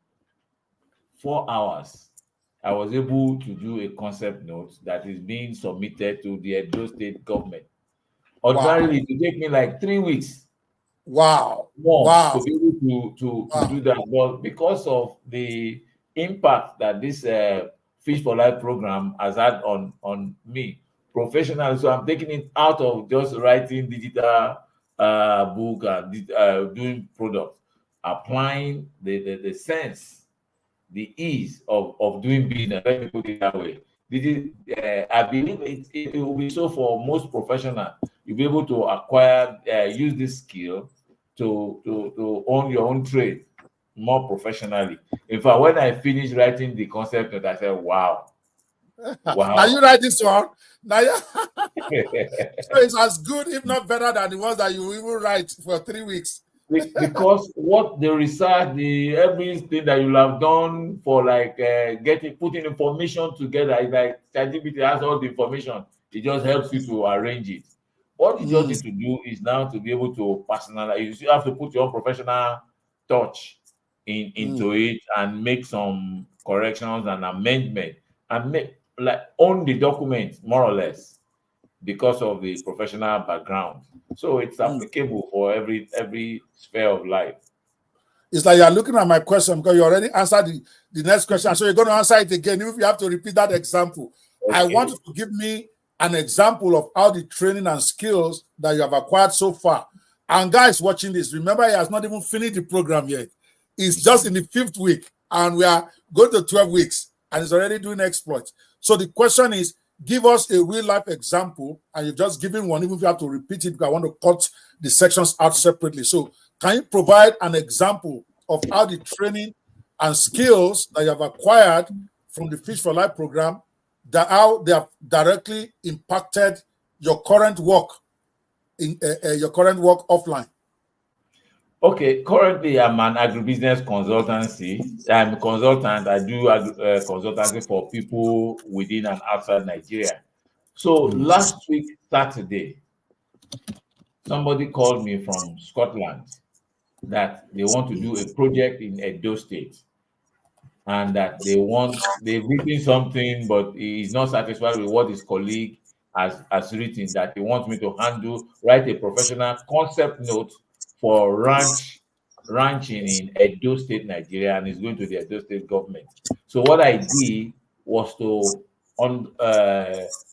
4 hours, I was able to do a concept note that is being submitted to the Edo State government. Ordinarily, it would take me like 3 weeks. More to be able to do that. But because of the impact that this Fish for Life program has had on me professionally, so I'm taking it out of just writing digital book and doing product, applying the sense, the ease of doing business. Let me put it that way. I believe it will be so for most professionals. You'll be able to acquire, use this skill to own your own trade more professionally. In fact, when I finished writing the concept note, I said, wow. Now you write this one. Now so it's as good, if not better, than the ones that you even write for 3 weeks. Because what the research, everything that you have done for like putting information together, is like ChatGPT has all the information. It just helps you to arrange it. What you just need to do is now to be able to personalize. You have to put your own professional touch into it and make some corrections and amendment and own the document more or less because of the professional background. So it's applicable for every sphere of life. It's like you're looking at my question because you already answered the next question. So you're going to answer it again, even if you have to repeat that example. Okay. I want you to give me an example of how the training and skills that you have acquired so far. And guys watching this, remember, he has not even finished the program yet. It's just in the 5th week, and we are going to 12 weeks, and he's already doing exploits. So the question is, give us a real life example, and you've just given one, even if you have to repeat it, because I want to cut the sections out separately. So can you provide an example of how the training and skills that you have acquired from the Fish for Life program, that how they have directly impacted your current work in your current work offline? Okay, currently I'm an agribusiness consultancy. I'm a consultant. I do consultancy for people within and outside Nigeria. So last week, Saturday, somebody called me from Scotland that they want to do a project in Edo State, and that they've written something, but he's not satisfied with what his colleague has written, that he wants me to write a professional concept note for ranching in Edo State, Nigeria, and it's going to the Edo State government. So what I did was to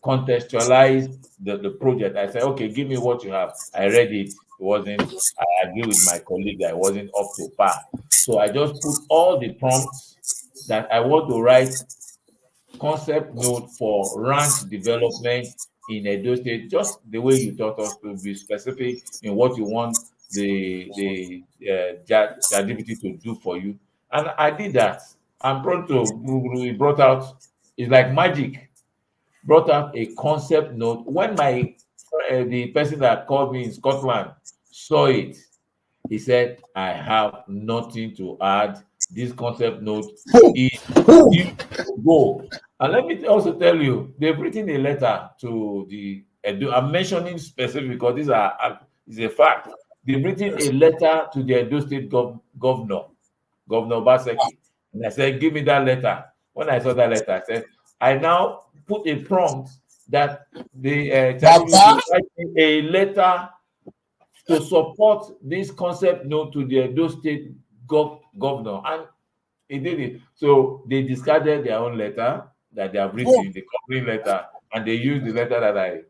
contextualize the project. I said, okay, give me what you have. I read it. I agree with my colleague that it wasn't up to par. So I just put all the prompts that I want to write concept note for ranch development in Edo State, just the way you taught us, to be specific in what you want the ChatGPT to do for you. And I did that. I'm brought out, it's like magic, brought out a concept note. When the person that called me in Scotland saw it, he said, I have nothing to add. This concept note is go. And let me also tell you, they've written a letter to the Edo. I'm mentioning specific because is a fact. They've written a letter to the Edo State Governor Baseki. And I said, give me that letter. When I saw that letter, I said, I now put a prompt that the writing a letter to support this concept note to the Edo State governor, and he did it. So they discarded their own letter that they have written, the company letter, and they used the letter that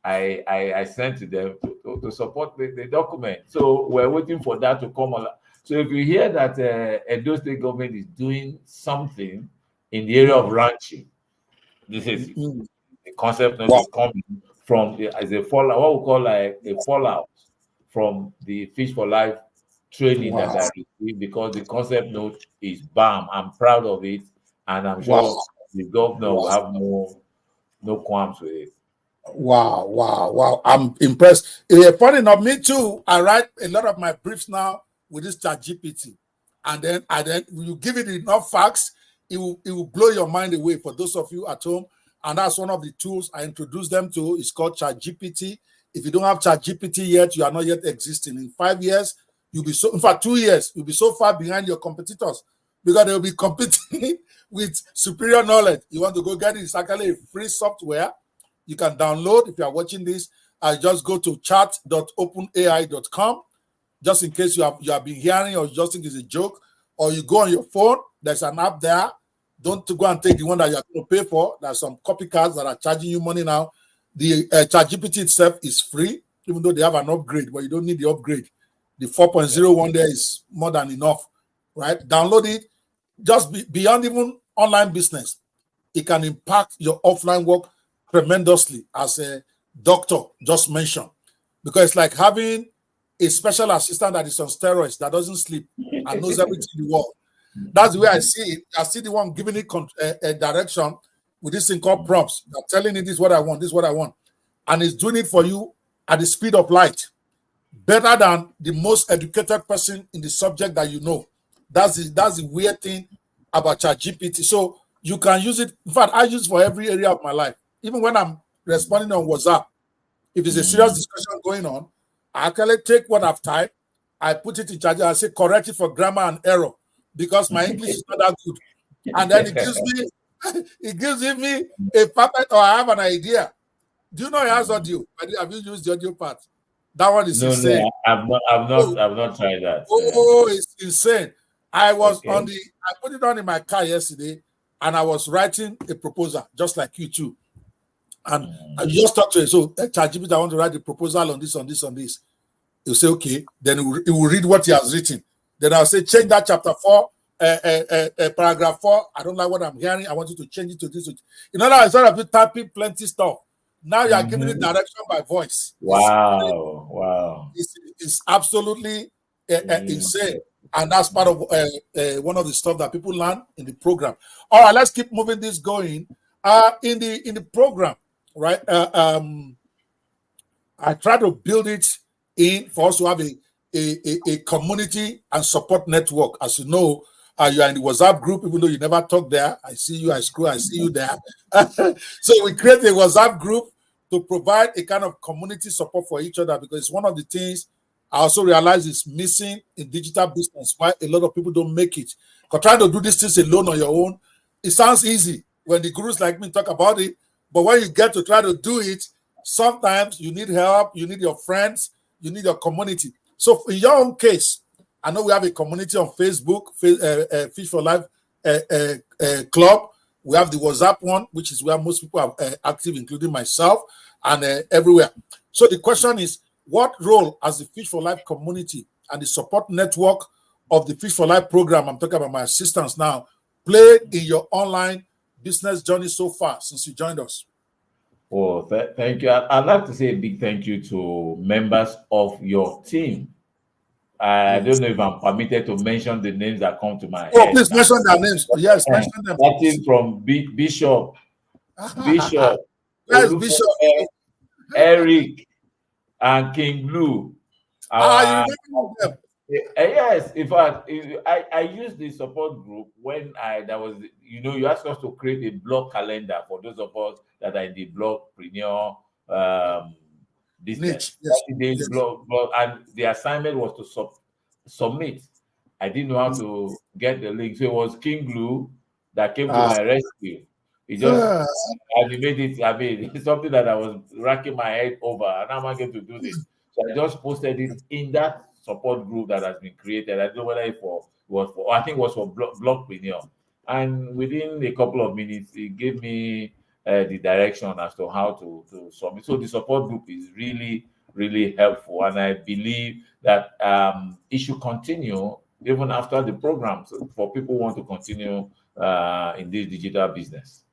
I sent to them to support the document. So we're waiting for that to come on. So if you hear that Edo State government is doing something in the area of ranching, this is the concept note is coming from as a fallout, what we call like a fallout from the Fish for Life training that I received, because the concept note is bam. I'm proud of it, and I'm sure the governor will have no qualms with it. Wow. I'm impressed. Funny enough, me too. I write a lot of my briefs now with this ChatGPT. And then you give it enough facts, it will blow your mind away. For those of you at home, And that's one of the tools I introduced them to. It's called ChatGPT. If you don't have ChatGPT yet, you are not yet existing. In 5 years, you'll be in fact, 2 years, you'll be so far behind your competitors because they'll be competing with superior knowledge. You want to go get it. It's actually a free software you can download. If you are watching this, just go to chat.openai.com. Just in case you have been hearing or you just think it's a joke, or you go on your phone, there's an app there. Don't go and take the one that you're going to pay for. There's some copycats that are charging you money now. The ChatGPT itself is free, even though they have an upgrade, but you don't need the upgrade. The 4.01 there is more than enough, right? Download it. Just beyond even online business, it can impact your offline work tremendously, as a doctor just mentioned, because it's like having a special assistant that is on steroids, that doesn't sleep and knows everything in the world. That's the way I see it. I see the one giving it a direction with this thing called prompts. They're telling it, this is what I want, this is what I want. And it's doing it for you at the speed of light, better than the most educated person in the subject that you know. That's the weird thing about ChatGPT. So you can use it. In fact, I use it for every area of my life. Even when I'm responding on WhatsApp, if it's a serious discussion going on, I actually take what I've typed, I put it in ChatGPT, I say correct it for grammar and error, because my English is not that good. And then it gives me a perfect, or I have an idea. Do you know it has audio? Have you used the audio part? That one is insane. No, I've not tried that. Oh, it's insane. I put it on in my car yesterday, and I was writing a proposal, just like you too. And I just talked to it. So ChatGPT, I want to write a proposal on this, on this, on this. He'll say, okay. Then it will read what he has written. Then I'll say, change that chapter 4, paragraph 4. I don't like what I'm hearing. I want you to change it to this. In other words, instead of you typing plenty stuff, now you are giving it direction by voice. Wow. It's absolutely insane. And that's part of one of the stuff that people learn in the program. All right, let's keep moving this going. In the program, right? I try to build it in for us to have a community and support network. As you know, you are in the WhatsApp group, even though you never talk there. I see you, I see you there. So we create a WhatsApp group to provide a kind of community support for each other, because it's one of the things I also realize is missing in digital business, why a lot of people don't make it. Because trying to do these things alone on your own, it sounds easy when the gurus like me talk about it, but when you get to try to do it, sometimes you need help, you need your friends, you need your community. So in your own case, I know we have a community on Facebook, Fish for Life Club. We have the WhatsApp one, which is where most people are active, including myself, and everywhere. So the question is, what role has the Fish for Life community and the support network of the Fish for Life program, I'm talking about my assistants now, played in your online business journey so far since you joined us? Oh, thank you. I'd like to say a big thank you to members of your team. I don't know if I'm permitted to mention the names that come to my head. Oh, please mention their names. Yes, mention them. Starting from Bishop, yes, Bishop, Eric, and King Blue. you remember them? Yes, in fact, I used the support group when you asked us to create a blog calendar for those of us that are in the blogpreneur business. Yes. Blog, and the assignment was to submit. I didn't know how to get the link, so it was King Blue that came to my rescue. He just animated it. I mean, it's something that I was racking my head over, and how am I going to do this? So I just posted it in that support group that has been created. I don't know whether it was for I think it was for blogpreneur. And within a couple of minutes, it gave me the direction as to how to submit. So the support group is really, really helpful, and I believe that it should continue even after the program, so for people who want to continue in this digital business.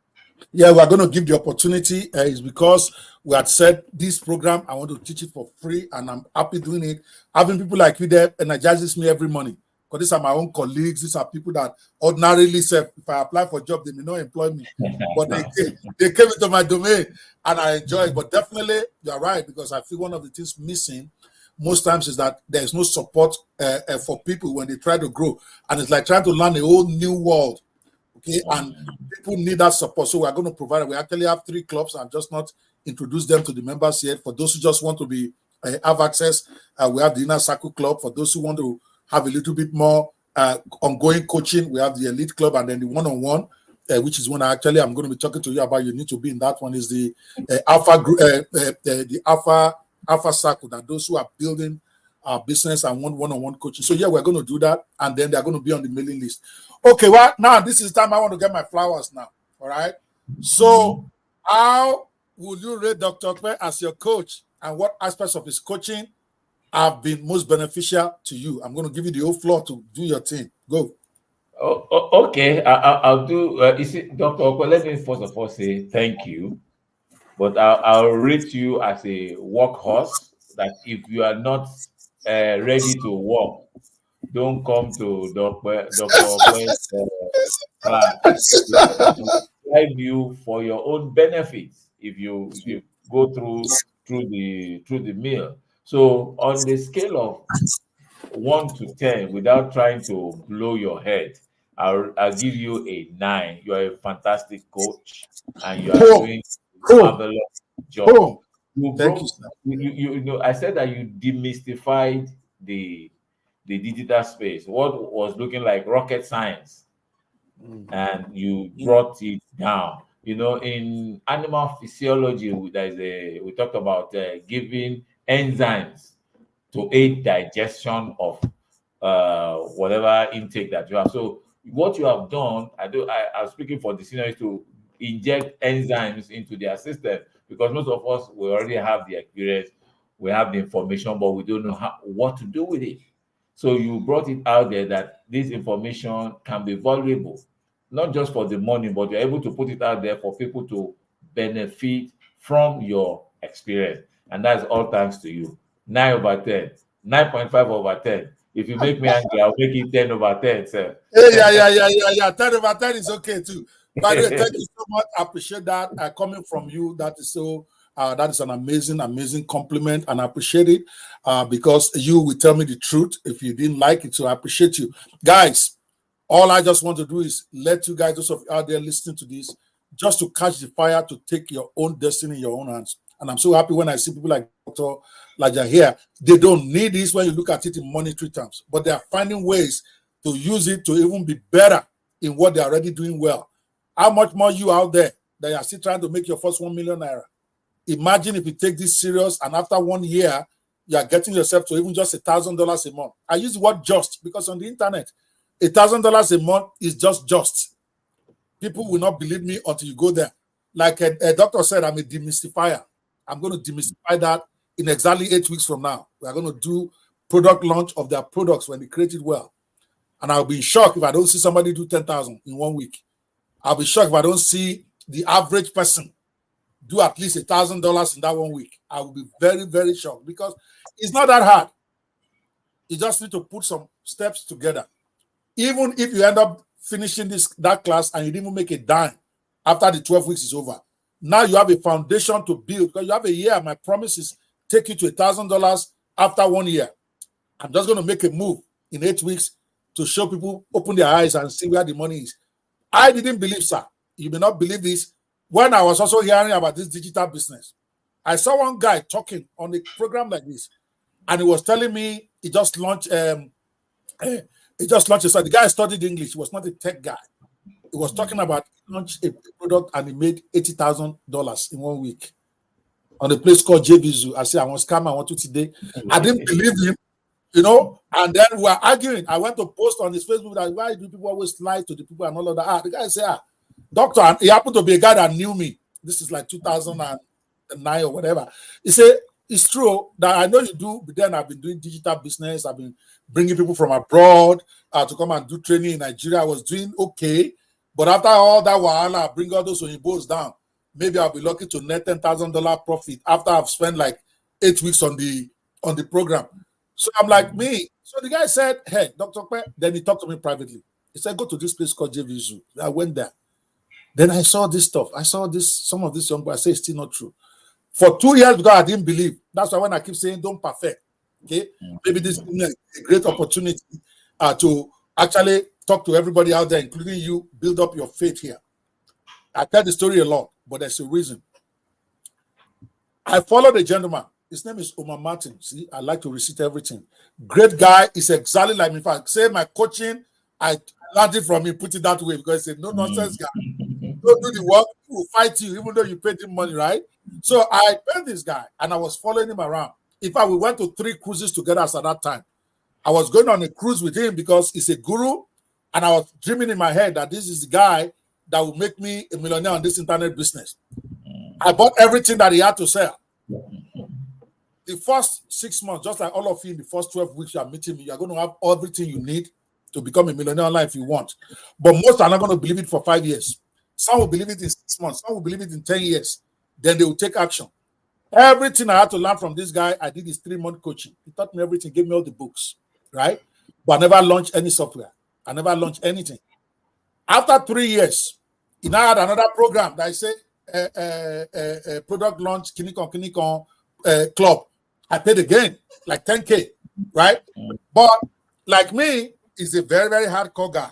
Yeah, we're going to give the opportunity. Is because we had said this program, I want to teach it for free, and I'm happy doing it. Having people like you there energizes me every morning, because these are my own colleagues. These are people that ordinarily say, if I apply for a job, they may not employ me, but they came into my domain, and I enjoy it. But definitely, you're right, because I feel one of the things missing most times is that there's no support for people when they try to grow, and it's like trying to learn a whole new world Okay, and people need that support. So we're going to provide it. We actually have 3 clubs and just not introduce them to the members yet. For those who just want to be have access, we have the Inner Circle Club. For those who want to have a little bit more ongoing coaching, we have the Elite Club, and then the one-on-one, which is one I'm going to be talking to you about. You need to be in that one. Is the Alpha group, the Alpha Circle, that those who are building business and want one-on-one coaching. So yeah, we're going to do that, and then they're going to be on the mailing list. Okay, well, now this is the time I want to get my flowers now. All right. So how would you rate Dr. Ope as your coach, and what aspects of his coaching have been most beneficial to you? I'm going to give you the whole floor to do your thing. Go. Okay. I'll do. Dr. Ope, let me first of all say thank you, but I'll rate you as a workhorse. That if you are not ready to work, don't come to Dr. Ope's class. Drive you for your own benefits if you go through the meal. So on the scale of 1 to 10, without trying to blow your head, I'll give you a 9. You are a fantastic coach, and you are doing a marvelous job. Thank you, sir. You know, I said that you demystified the digital space. What was looking like rocket science, and you brought it down. You know, in animal physiology, we talked about giving enzymes to aid digestion of whatever intake that you have. So what you have done, I'm speaking for the seniors, to inject enzymes into their system, because most of us, we already have the experience, we have the information, but we don't know what to do with it. So you brought it out there that this information can be valuable, not just for the money, but you're able to put it out there for people to benefit from your experience. And that's all thanks to you. 9 over 10, 9.5 over 10. If you make me angry, I'll make it 10 over 10, sir. Yeah. 10 over 10 is okay too. By the way, thank you so much. I appreciate that coming from you. That is so. That is an amazing compliment, and I appreciate it because you will tell me the truth if you didn't like it. So I appreciate you, guys. All I just want to do is let you guys, those of you out there listening to this, just to catch the fire, to take your own destiny in your own hands. And I'm so happy when I see people like Dr. Laja here. They don't need this when you look at it in monetary terms, but they are finding ways to use it to even be better in what they're already doing well. How much more you out there that are still trying to make your first 1 million naira? Imagine if you take this serious, and after 1 year, you are getting yourself to even just $1,000 a month. I use the word just because on the internet, $1,000 a month is just. People will not believe me until you go there. Like a doctor said, I'm a demystifier. I'm going to demystify that in exactly 8 weeks from now. We are going to do product launch of their products when they create it well. And I'll be shocked if I don't see somebody do 10,000 in 1 week. I'll be shocked if I don't see the average person do at least $1,000 in that 1 week. I will be very shocked, because it's not that hard. You just need to put some steps together. Even if you end up finishing that class and you didn't even make a dime after the 12 weeks is over, now you have a foundation to build, because you have a year. My promise is take you to $1,000 after 1 year. I'm just going to make a move in 8 weeks to show people, open their eyes and see where the money is. I didn't believe, sir. You may not believe this. When I was also hearing about this digital business, I saw one guy talking on a program like this, and he was telling me he just launched. So the guy studied English. He was not a tech guy. He was talking about launch a product, and he made $80,000 in 1 week on a place called JVZoo. I said, I want to scam. I want to today. I didn't believe him, And then we were arguing. I went to post on his Facebook that, why do people always lie to the people and all of that? The guy said, doctor, and he happened to be a guy that knew me. This is like 2009 or whatever. He said, it's true that I know you do, but then I've been doing digital business. I've been bringing people from abroad to come and do training in Nigeria. I was doing okay. But after all that while I bring all those Oyinbos down, maybe I'll be lucky to net $10,000 profit after I've spent like 8 weeks on the program. So I'm like, me. So the guy said, hey, Dr. Ope. Then he talked to me privately. He said, go to this place called JVZoo. I went there. Then I saw this stuff. I saw some of this young boy. I say it's still not true. For 2 years, because I didn't believe. That's why when I keep saying don't perfect, okay? Maybe this is a great opportunity to actually talk to everybody out there, including you, build up your faith here. I tell the story a lot, but there's a reason. I followed a gentleman. His name is Omar Martin. See, I like to recite everything. Great guy. Is exactly like me. If I say my coaching, I learned it from him, put it that way, because he said, no nonsense guy. Don't do the work, he will fight you, even though you paid him money, right? So I paid this guy, and I was following him around. In fact, we went to 3 cruises together at that time. I was going on a cruise with him because he's a guru, and I was dreaming in my head that this is the guy that will make me a millionaire on this internet business. I bought everything that he had to sell. The first 6 months, just like all of you in the first 12 weeks you are meeting me, you are going to have everything you need to become a millionaire online if you want. But most are not going to believe it for 5 years. Some will believe it in 6 months. Some will believe it in 10 years. Then they will take action. Everything I had to learn from this guy, I did his 3-month coaching. He taught me everything, gave me all the books, right? But I never launched any software. I never launched anything. After 3 years, he now had another program that I said, product launch, Kinikon club. I paid again, like 10K, right? But like me, he's a very, very hardcore guy.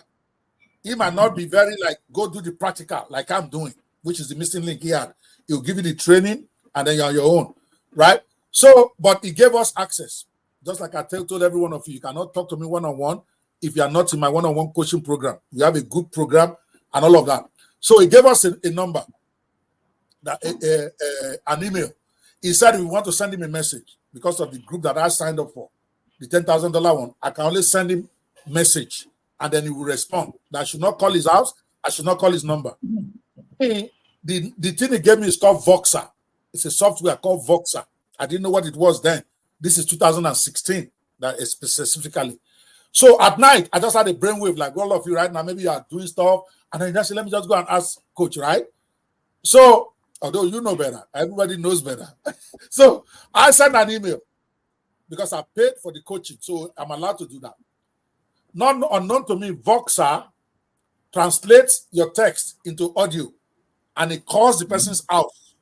He might not be very like, go do the practical like I'm doing, which is the missing link he had. He'll give you the training and then you're on your own, right? So, but he gave us access. Just like I told every one of you, you cannot talk to me one-on-one if you are not in my one-on-one coaching program. We have a good program and all of that. So he gave us a number, an email. He said if we want to send him a message because of the group that I signed up for, the $10,000 one, I can only send him message and then he will respond. That I should not call his house. I should not call his number. The thing he gave me is called Voxer. It's a software called Voxer. I didn't know what it was then. This is 2016, that is specifically. So at night, I just had a brainwave like all of you right now. Maybe you are doing stuff, and then you just say, let me just go and ask coach, right? So, although you know better, everybody knows better. So I sent an email because I paid for the coaching, so I'm allowed to do that. Not unknown to me, Voxer translates your text into audio, and it calls the person's house.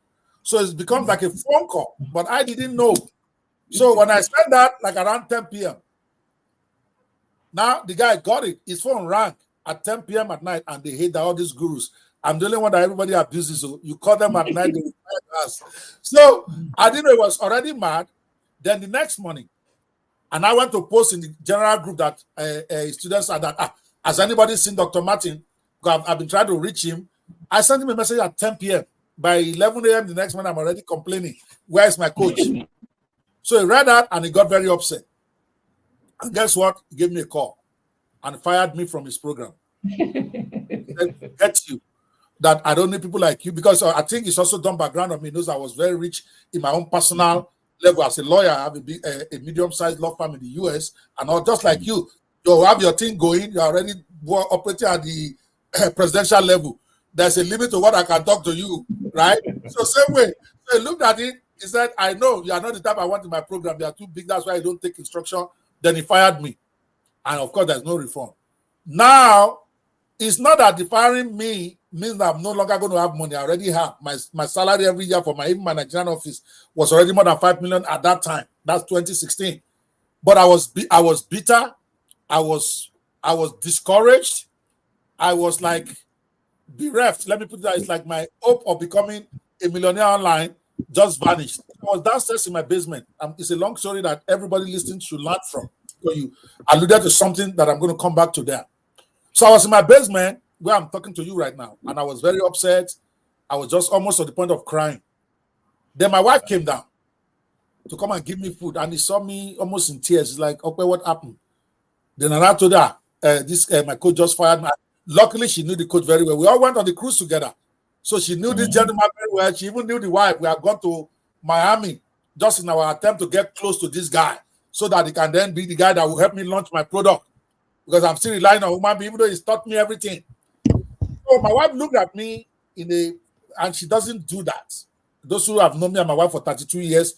So it becomes like a phone call, but I didn't know. So when I sent that, like around 10 p.m., now the guy got it. His phone rang at 10 p.m. at night, and they hate that all these gurus. I'm the only one that everybody abuses. So you call them at night, they reply us. So I didn't know he was already mad. Then the next morning, and I went to post in the general group that students are that, has anybody seen Dr. Martin? I've been trying to reach him. I sent him a message at 10 p.m. By 11 a.m. the next morning, I'm already complaining. Where is my coach? So he read that and he got very upset. And guess what? He gave me a call and fired me from his program. He said, get you. That I don't need people like you, because I think it's also done background on me. He knows I was very rich in my own personal level. As a lawyer, I have a medium-sized law firm in the US, and all just like you have your thing going. You're already operating at the presidential level. There's a limit to what I can talk to you, right? So same way. So he looked at it. He said, I know you are not the type I want in my program. They are too big. That's why I don't take instruction. Then he fired me. And of course, there's no reform. Now, it's not that the firing me means that I'm no longer going to have money. I already have. My salary every year for even my Nigerian office was already more than 5 million at that time. That's 2016. But I was bitter. I was discouraged. I was like bereft. Let me put it that. It's like my hope of becoming a millionaire online just vanished. I was downstairs in my basement. It's a long story that everybody listening should learn from. So you alluded to something that I'm going to come back to there. So I was in my basement where I'm talking to you right now, and I was very upset. I was just almost to the point of crying. Then my wife came down to come and give me food, and he saw me almost in tears. He's like, okay, what happened? Then I told her, my coach just fired me. Luckily, she knew the coach very well. We all went on the cruise together. So she knew this gentleman very well. She even knew the wife. We had gone to Miami just in our attempt to get close to this guy so that he can then be the guy that will help me launch my product. Because I'm still relying on human being, even though he's taught me everything. So my wife looked at me and she doesn't do that. Those who have known me and my wife for 32 years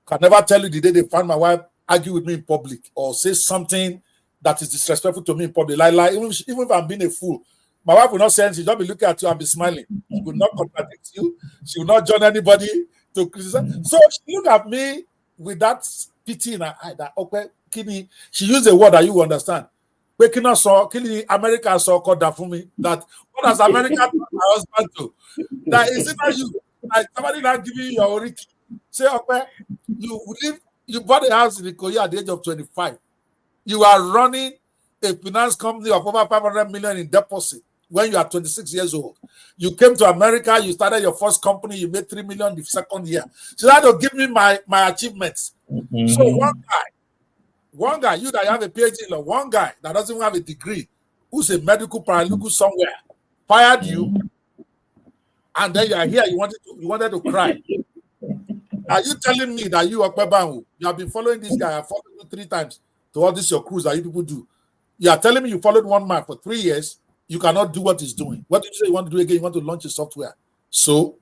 can never tell you the day they find my wife argue with me in public or say something that is disrespectful to me in public. Like even if I'm being a fool, my wife will not say anything. She'll just be looking at you and be smiling. She will not contradict you. She will not join anybody to criticize. So she looked at me with that pity in her eye. That okay, kidney. She used a word that you understand. waking us or killing America so called that for me. That what has America done my husband to? That is it not you? Like somebody not giving you your Ricky. Say, okay, you bought a house in Ikoyi at the age of 25. You are running a finance company of over 500 million in deposit when you are 26 years old. You came to America, you started your first company, you made 3 million the second year. So that will give me my achievements. So one guy, you that have a PhD in law, one guy that doesn't even have a degree, who's a medical paralegal somewhere, fired you, and then you are here, you wanted to cry. Are you telling me that you, Ope Banwo, you have been following this guy? I followed you 3 times to all this your cruise that you people do. You are telling me you followed one man for 3 years, you cannot do what he's doing. What did you say you want to do again? You want to launch a software. So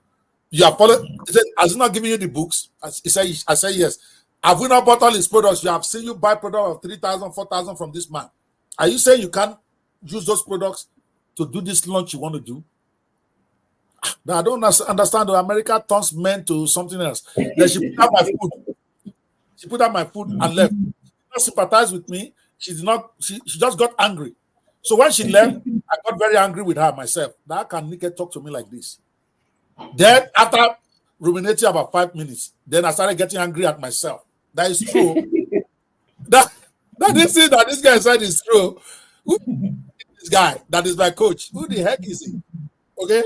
you are following. He said, has he not given you the books? I said yes. Have we not bought all his products? You have seen you buy product of 3,000, 4,000 from this man. Are you saying you can't use those products to do this launch you want to do? Now, I don't understand. America turns men to something else. Then she put out my food. She put out my food and left. She did not sympathize with me. She did not. She just got angry. So when she left, I got very angry with her myself. Now, how can Nika talk to me like this? Then after ruminating about 5 minutes, then I started getting angry at myself. That is true. that is it that this guy said is true. Who is this guy that is my coach? Who the heck is he? Okay.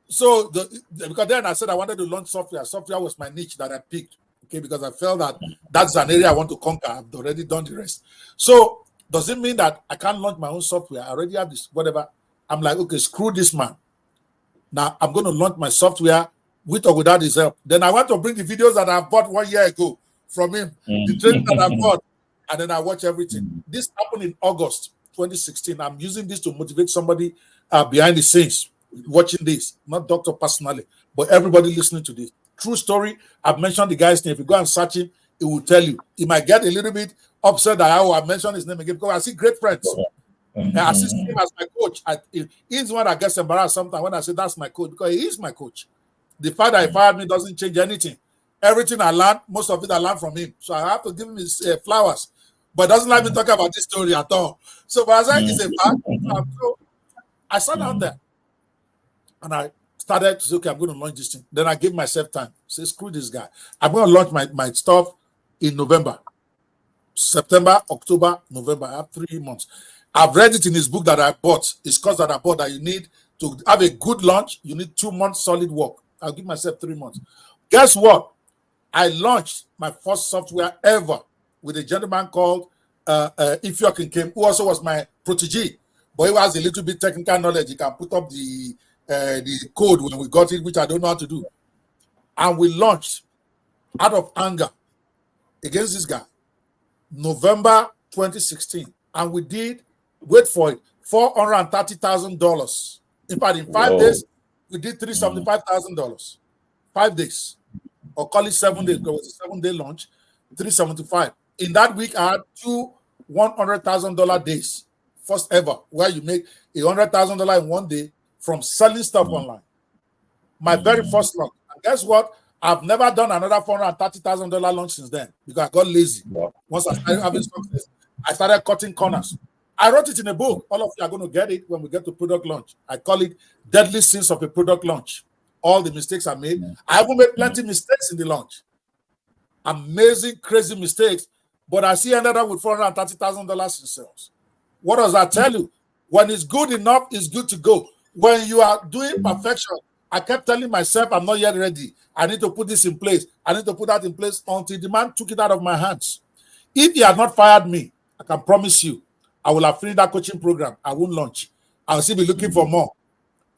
So because then I said I wanted to launch software. Software was my niche that I picked. Okay, because I felt that that's an area I want to conquer. I've already done the rest. So does it mean that I can't launch my own software? I already have this, whatever. I'm like, okay, screw this man. Now I'm going to launch my software with or without his help. Then I want to bring the videos that I bought 1 year ago from him, the training that I bought, and then I watch everything. This happened in August 2016. I'm using this to motivate somebody behind the scenes watching this, not doctor personally, but everybody listening to this. True story. I've mentioned the guy's name. If you go and search him, it will tell you. He might get a little bit upset that I mentioned his name again because I see great friends. I see him as my coach. He's the one that gets embarrassed sometimes when I say that's my coach because he is my coach. The fact that he fired me doesn't change anything. Everything I learned, most of it I learned from him. So I have to give him his flowers. But doesn't let me talk about this story at all. So but I said it's a fact. So I sat down there and I started to say, okay, I'm going to launch this thing. Then I gave myself time. Say, screw this guy. I'm going to launch my stuff in November. September, October, November. I have 3 months. I've read it in his book that I bought. It's course that I bought that you need to have a good launch. You need 2 months solid work. I'll give myself 3 months. Guess what? I launched my first software ever with a gentleman called Ifyokin Kim, who also was my protege. But he has a little bit technical knowledge. He can put up the code when we got it, which I don't know how to do. And we launched out of anger against this guy, November 2016. And we did, wait for it, $430,000. In fact, in 5 days, we did $375,000. 5 days. Or call it 7 days, because it was a 7-day launch, 375. In that week, I had 2 $100,000 days. First ever, where you make $100,000 in 1 day from selling stuff online. My very first launch. And guess what? I've never done another $430,000 launch since then because I got lazy. Once I started having success, I started cutting corners. I wrote it in a book. All of you are going to get it when we get to product launch. I call it Deadly Sins of a Product Launch. All the mistakes I made. I haven't made plenty of mistakes in the launch. Amazing, crazy mistakes. But I see ended up with $430,000 in sales. What does that tell you? When it's good enough, it's good to go. When you are doing perfection, I kept telling myself, I'm not yet ready. I need to put this in place. I need to put that in place until the man took it out of my hands. If he had not fired me, I can promise you, I will have finished that coaching program. I won't launch. I'll still be looking for more.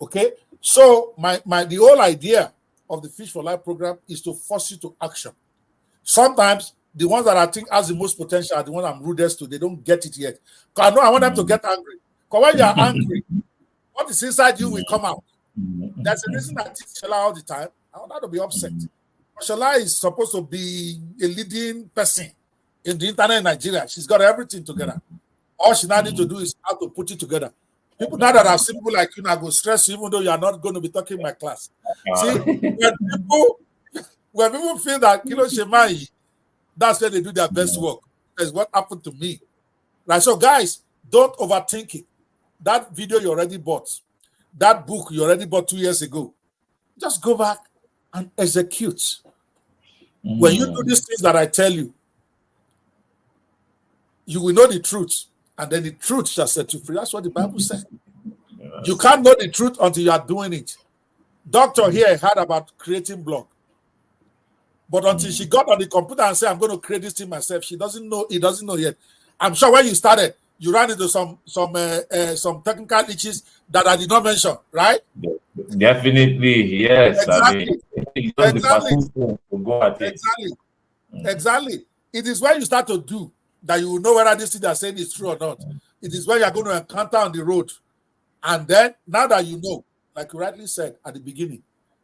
Okay? So the whole idea of the Fish for Life program is to force you to action. Sometimes the ones that I think has the most potential are the ones I'm rudest to. They don't get it yet. Because I know I want them to get angry. Because when you are angry, what is inside you will come out. That's the reason I teach Shola all the time. I want her to be upset. Shola is supposed to be a leading person in the internet in Nigeria. She's got everything together. All she now needs to do is how to put it together. People now that are simple like you now go stress you, even though you are not going to be talking in my class. See, when people feel that Kilo Shemai, that's where they do their best work. That's what happened to me. Right. So, guys, Don't overthink it. That video you already bought, that book you already bought 2 years ago, just go back and execute. When you do these things that I tell you, you will know the truth, and then the truth shall set you free. That's what the Bible said. You can't know the truth until you are doing it. Doctor here heard about creating blog, but until she got on the computer and said, I'm going to create this thing myself, she doesn't know, he doesn't know yet. I'm sure when you started, you ran into some technical issues that I did not mention, right? Definitely, yes. Exactly. Exactly. Exactly. It is when you start to do that you will know whether this thing they're saying is true or not. It is when you're going to encounter on the road. And then, now that you know, like you rightly said at the beginning,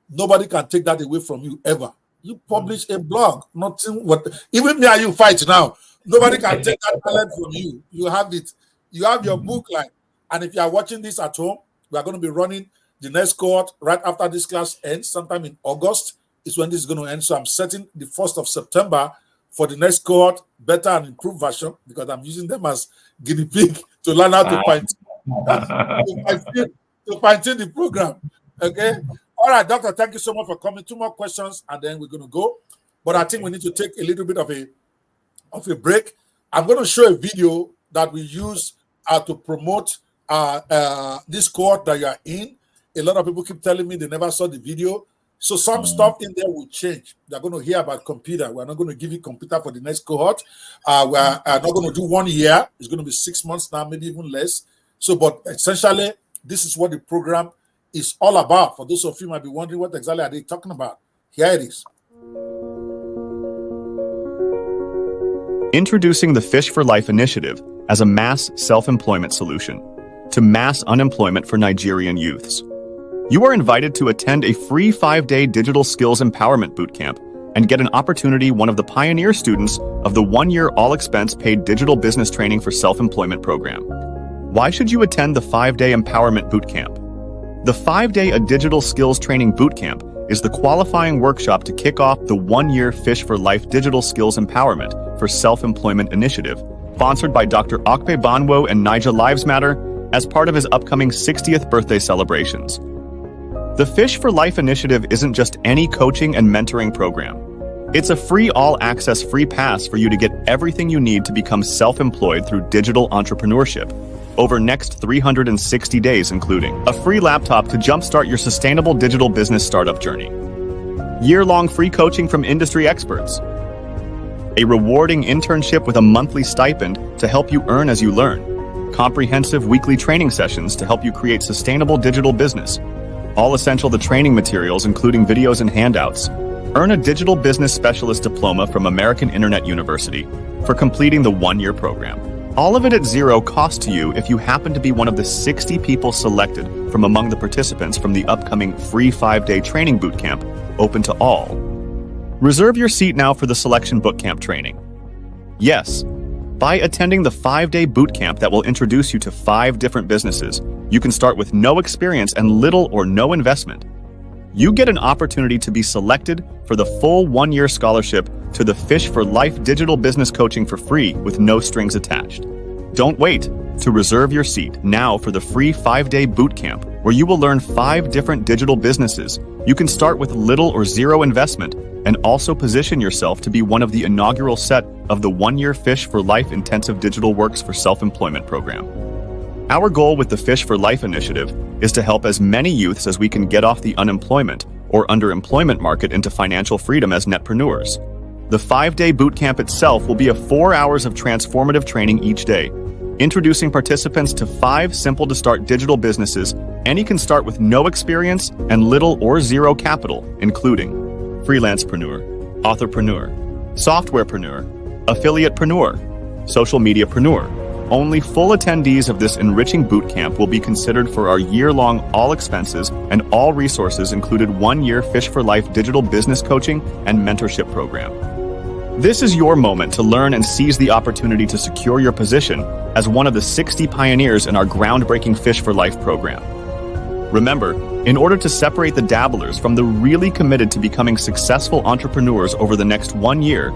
nobody can take that away from you ever. You publish a blog, nothing. Even me and you fight now. Nobody can take that talent from you. You have it. You have your book line. And if you are watching this at home, we are going to be running the next cohort right after this class ends, sometime in August is when this is going to end. So I'm setting the 1st of September for the next cohort, better and improved version, because I'm using them as guinea pig to learn how to fine-tune the program. Okay. All right, Doctor, thank you so much for coming. 2 more questions, and then we're going to go. But I think we need to take a little bit of a break. I'm going to show a video that we use to promote this cohort that you are in. A lot of people keep telling me they never saw the video. So some stuff in there will change. They're going to hear about computer. We're not going to give you computer for the next cohort. We're not going to do 1 year. It's going to be 6 months now, maybe even less. So, but essentially, this is what the program is all about. For those of you who might be wondering what exactly are they talking about, here it is. Introducing the Fish for Life initiative as a mass self-employment solution to mass unemployment for Nigerian youths. You are invited to attend a free 5-day digital skills empowerment bootcamp and get an opportunity one of the pioneer students of the 1-year all-expense paid digital business training for self-employment program. Why should you attend the 5-day empowerment bootcamp? The 5-day digital skills training bootcamp is the qualifying workshop to kick off the 1-year Fish for Life digital skills empowerment for self-employment initiative, sponsored by Dr. Ope Banwo and Niger Lives Matter as part of his upcoming 60th birthday celebrations. The Fish for Life initiative isn't just any coaching and mentoring program. It's a free all-access free pass for you to get everything you need to become self-employed through digital entrepreneurship over next 360 days, including a free laptop to jumpstart your sustainable digital business startup journey, year-long free coaching from industry experts, a rewarding internship with a monthly stipend to help you earn as you learn, comprehensive weekly training sessions to help you create sustainable digital business, all essential training materials including videos and handouts. Earn a digital business specialist diploma from American Internet University for completing the 1-year program. All of it at zero cost to you if you happen to be one of the 60 people selected from among the participants from the upcoming free 5-day training bootcamp, open to all. Reserve your seat now for the selection bootcamp training. Yes, by attending the 5-day bootcamp that will introduce you to 5 different businesses, you can start with no experience and little or no investment. You get an opportunity to be selected for the full 1-year scholarship to the Fish for Life digital business coaching for free with no strings attached. Don't wait to reserve your seat now for the free 5-day bootcamp where you will learn 5 different digital businesses. You can start with little or zero investment and also position yourself to be one of the inaugural set of the 1-year Fish for Life intensive digital works for self-employment program. Our goal with the Fish for Life initiative is to help as many youths as we can get off the unemployment or underemployment market into financial freedom as netpreneurs. The 5-day bootcamp itself will be 4 hours of transformative training each day, introducing participants to 5 simple-to-start digital businesses. Any can start with no experience and little or zero capital, including freelancepreneur, authorpreneur, softwarepreneur, affiliatepreneur, social mediapreneur. Only full attendees of this enriching bootcamp will be considered for our year-long all expenses and all resources included 1-year Fish for Life digital business coaching and mentorship program. This is your moment to learn and seize the opportunity to secure your position as one of the 60 pioneers in our groundbreaking Fish for Life program. Remember, in order to separate the dabblers from the really committed to becoming successful entrepreneurs over the next 1 year,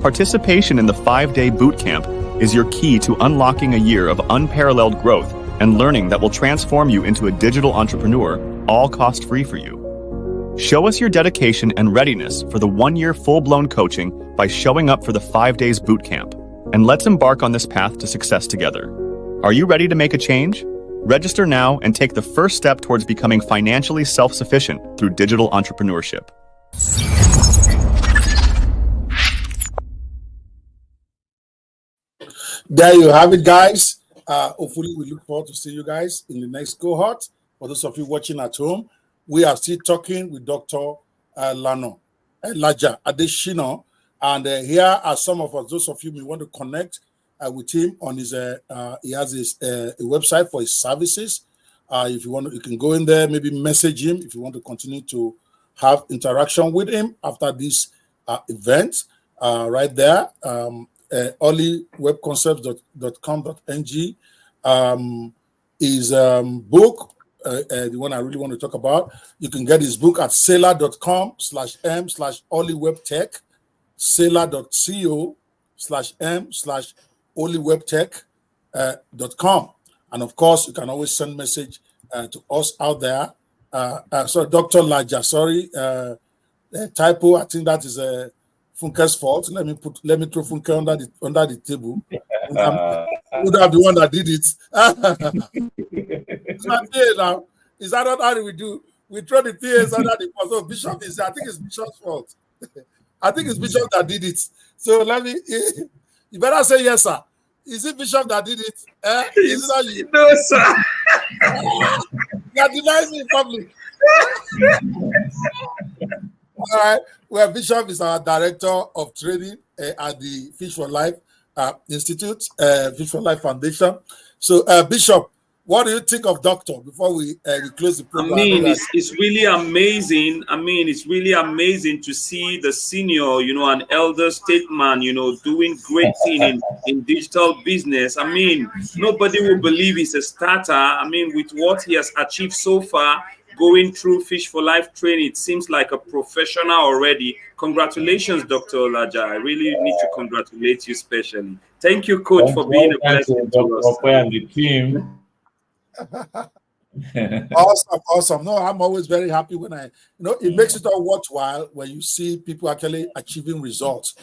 participation in the 5-day bootcamp is your key to unlocking a year of unparalleled growth and learning that will transform you into a digital entrepreneur, all cost-free for you. Show us your dedication and readiness for the 1-year full-blown coaching by showing up for the 5 days boot camp. And let's embark on this path to success together. Are you ready to make a change? Register now and take the first step towards becoming financially self-sufficient through digital entrepreneurship. There you have it, guys. Hopefully, we look forward to see you guys in the next cohort. For those of you watching at home, we are still talking with Dr. Laja Adesina, and here are some of us. Those of you who want to connect with him on his, he has his a website for his services. If you want to, you can go in there, maybe message him if you want to continue to have interaction with him after this event. Right there, onlywebconcepts.com.ng is book. The one I really want to talk about. You can get his book at sailor.com/m/onlywebtech, sailor.co/m/onlywebtech.com. And of course, you can always send message to us out there. So Dr. Laja, sorry, typo. I think that is Funke's fault. Let me throw Funke under the table. Would have the one that did it. Now, is that not how we do? We throw the PAs under the post. So Bishop is, I think it's Bishop's fault. I think it's Bishop that did it. So let me, you better say yes, sir. Is it Bishop that did it? Is it not you? No, sir. You are denying me in public. All right. Well, Bishop is our director of training at the Fish for Life Institute, Fish for Life Foundation. So, Bishop, what do you think of Doctor before we close the program? I mean, it's really amazing. I mean, it's really amazing to see the senior, an elder statesman, doing great thing in digital business. I mean, nobody will believe he's a starter. I mean, with what he has achieved so far, going through Fish for Life training, it seems like a professional already. Congratulations, Dr. Laja. I really need to congratulate you specially. Thank you, Coach, for being a blessing to us. Dr. Ope and the team. Awesome. No, I'm always very happy when it makes it all worthwhile when you see people actually achieving results.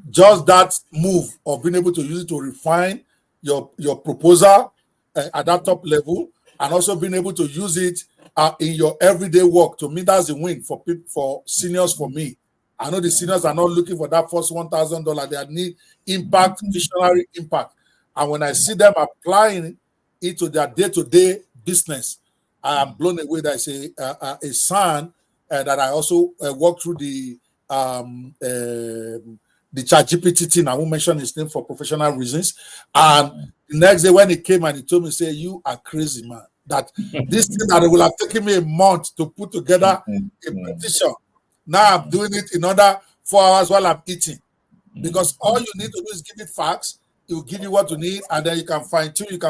Just that move of being able to use it to refine your proposal at that top level, and also being able to use it in your everyday work. To me, that's a win for people, for seniors. For me, I know the seniors are not looking for that first $1,000. They need impact, visionary impact, and when I see them applying into their day-to-day business, I am blown away. There's a son that I also worked through the ChatGPT thing. I won't mention his name for professional reasons. And the next day when he came and he told me, say, "You are crazy, man. That this thing that it will have taken me a month to put together a petition. Now I'm doing it in under 4 hours while I'm eating. Because all you need to do is give it facts. It will give you what you need, and then you can fine-tune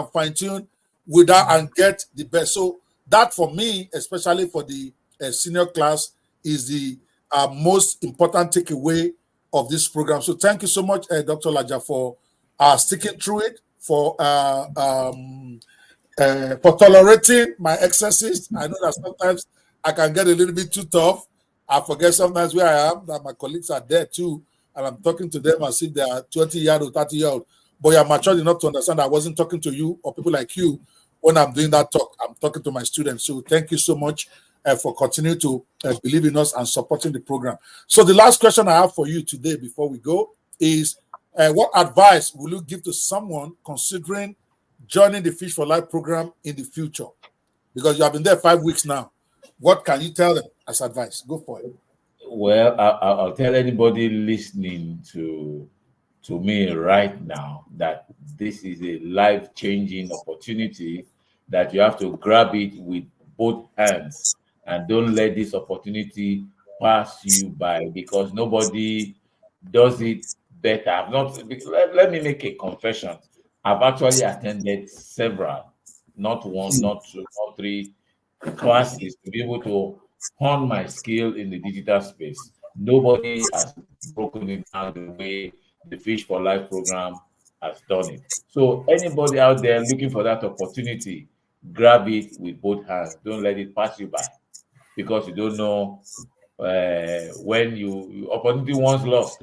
with that and get the best." So that for me, especially for the senior class, is the most important takeaway of this program. So thank you so much, Dr. Laja, for sticking through it, for tolerating my excesses. I know that sometimes I can get a little bit too tough. I forget sometimes where I am, that my colleagues are there too, and I'm talking to them as if they are 20-year-old, 30-year-old. But you're mature enough to understand I wasn't talking to you or people like you when I'm doing that talk. I'm talking to my students. So thank you so much for continuing to believe in us and supporting the program. So the last question I have for you today before we go is, what advice will you give to someone considering joining the Fish for Life program in the future? Because you have been there 5 weeks now. What can you tell them as advice? Go for it. Well, I'll tell anybody listening to me right now that this is a life-changing opportunity, that you have to grab it with both hands and don't let this opportunity pass you by, because nobody does it better. Let me make a confession. I've actually attended several, not one, not two, not three classes to be able to hone my skill in the digital space. Nobody has broken it down the way the Fish for Life program has done it. So anybody out there looking for that opportunity, grab it with both hands. Don't let it pass you by, because you don't know when you opportunity once lost.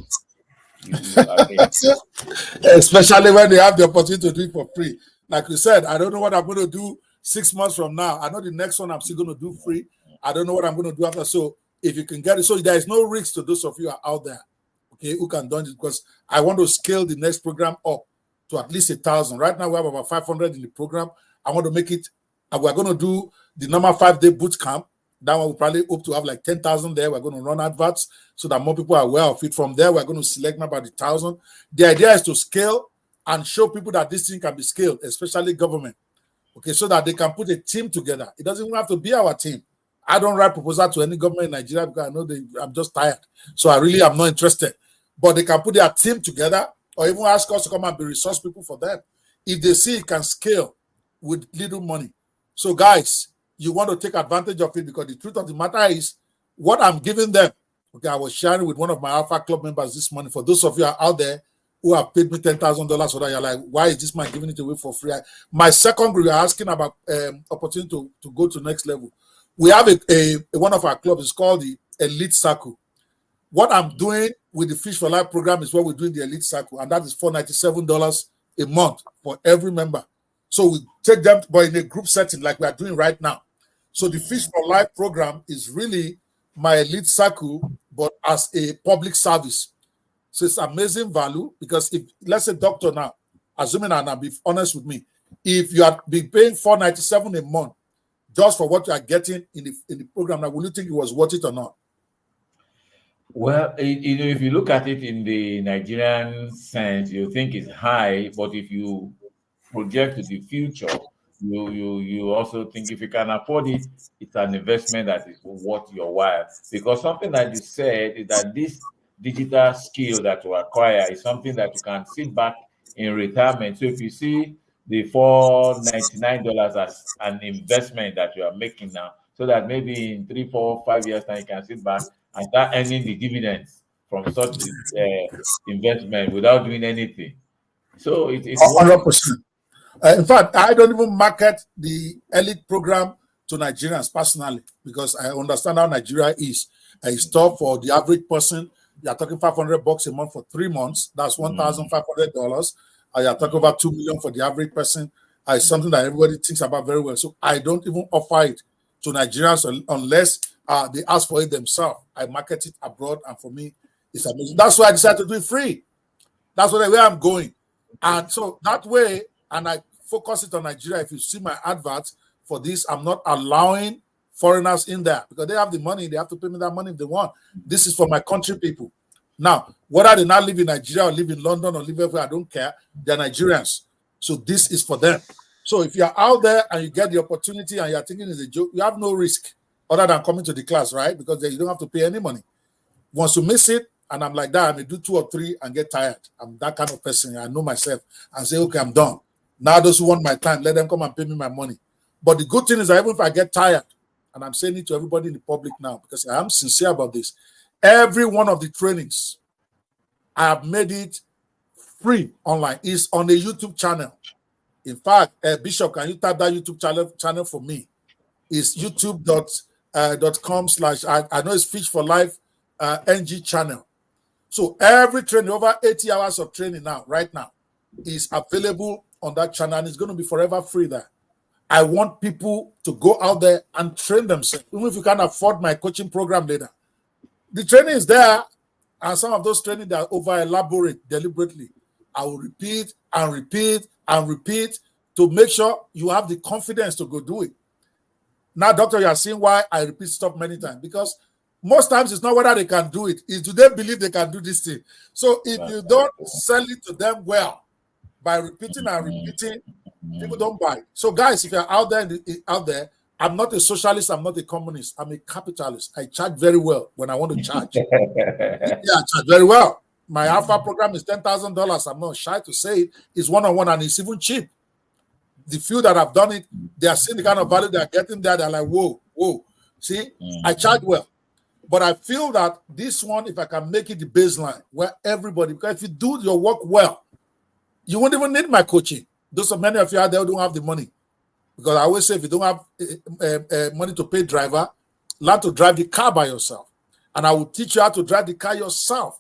Especially when they have the opportunity to do it for free. Like you said, I don't know what I'm going to do 6 months from now. I know the next one I'm still going to do free. I don't know what I'm going to do after. So if you can get it, so there is no risk to those of you out there, okay, who can do it, because I want to scale the next program up to at least 1,000. Right now we have about 500 in the program. I want to make it, and we're going to do the normal 5-day boot camp. That one will probably hope to have like 10,000 there. We're going to run adverts so that more people are aware of it. From there, we're going to select about 1,000. The idea is to scale and show people that this thing can be scaled, especially government, okay, so that they can put a team together. It doesn't even have to be our team. I don't write proposal to any government in Nigeria because I know I'm just tired. So I really am not interested. But they can put their team together or even ask us to come and be resource people for them if they see it can scale with little money. So guys, you want to take advantage of it, because the truth of the matter is what I'm giving them. Okay, I was sharing with one of my Alpha Club members this morning. For those of you out there who have paid me $10,000 for that, you're like, why is this man giving it away for free? My second group, you're asking about opportunity to go to next level. We have a one of our clubs is called the Elite Circle. What I'm doing with the Fish for Life program is what we're doing the Elite Circle, and that is $497 a month for every member. So we take them, but in a group setting like we are doing right now. So the Fish for Life program is really my Elite Circle, but as a public service. So it's amazing value, because if, let's say, doctor now, assuming, and I'll be honest with me, if you have been paying $497 a month just for what you are getting in the program, now will you think it was worth it or not? Well, if you look at it in the Nigerian sense, you think it's high, but if you project to the future, you also think if you can afford it, it's an investment that is worth your while. Because something that you said is that this digital skill that you acquire is something that you can sit back in retirement. So if you see the $499 as an investment that you are making now, so that maybe in 3, 4, 5 years time you can sit back and start earning the dividends from such investment without doing anything. So it's 100%. In fact, I don't even market the elite program to Nigerians personally, because I understand how Nigeria is. It's tough for the average person. You're talking $500 a month for 3 months. That's $1,500. You're talking about $2 million for the average person. It's something that everybody thinks about very well. So I don't even offer it to Nigerians unless they ask for it themselves. I market it abroad, and for me, it's amazing. That's why I decided to do it free. That's where I'm going. And so that way, and I focus it on Nigeria. If you see my adverts for this, I'm not allowing foreigners in there because they have the money. They have to pay me that money if they want. This is for my country people. Now, whether they now live in Nigeria or live in London or live everywhere, I don't care. They're Nigerians. So this is for them. So if you're out there and you get the opportunity and you're thinking it's a joke, you have no risk other than coming to the class, right? Because you don't have to pay any money. Once you miss it, and I'm like that, I may do 2 or 3 and get tired. I'm that kind of person. I know myself and say, okay, I'm done. Now those who want my time, let them come and pay me my money. But the good thing is that even if I get tired, and I'm saying it to everybody in the public now, because I am sincere about this, every one of the trainings, I have made it free online. It's on the YouTube channel. In fact, Bishop, can you type that YouTube channel for me? It's youtube.com/ I know it's Fish for Life NG channel. So every training, over 80 hours of training now, right now, is available on that channel, and it's going to be forever free there. I want people to go out there and train themselves, even if you can't afford my coaching program later. The training is there, and some of those training that are over-elaborate deliberately. I will repeat and repeat and repeat to make sure you have the confidence to go do it. Now, doctor, you are seeing why I repeat stuff many times, because most times it's not whether they can do it, it's do they believe they can do this thing. So if you don't sell it to them well by repeating and repeating, people don't buy it. So guys, if you're out there, I'm not a socialist, I'm not a communist, I'm a capitalist. I charge very well when I want to charge. Yeah, I charge very well. My Alpha program is $10,000. I'm not shy to say it. It's one-on-one, and it's even cheap. The few that have done it, they are seeing the kind of value they are getting there. They're like, whoa. See, I charge well. But I feel that this one, if I can make it the baseline where everybody, because if you do your work well, You won't even need my coaching. Those are many of you out there who don't have the money. Because I always say, if you don't have money to pay driver, learn to drive the car by yourself. And I will teach you how to drive the car yourself.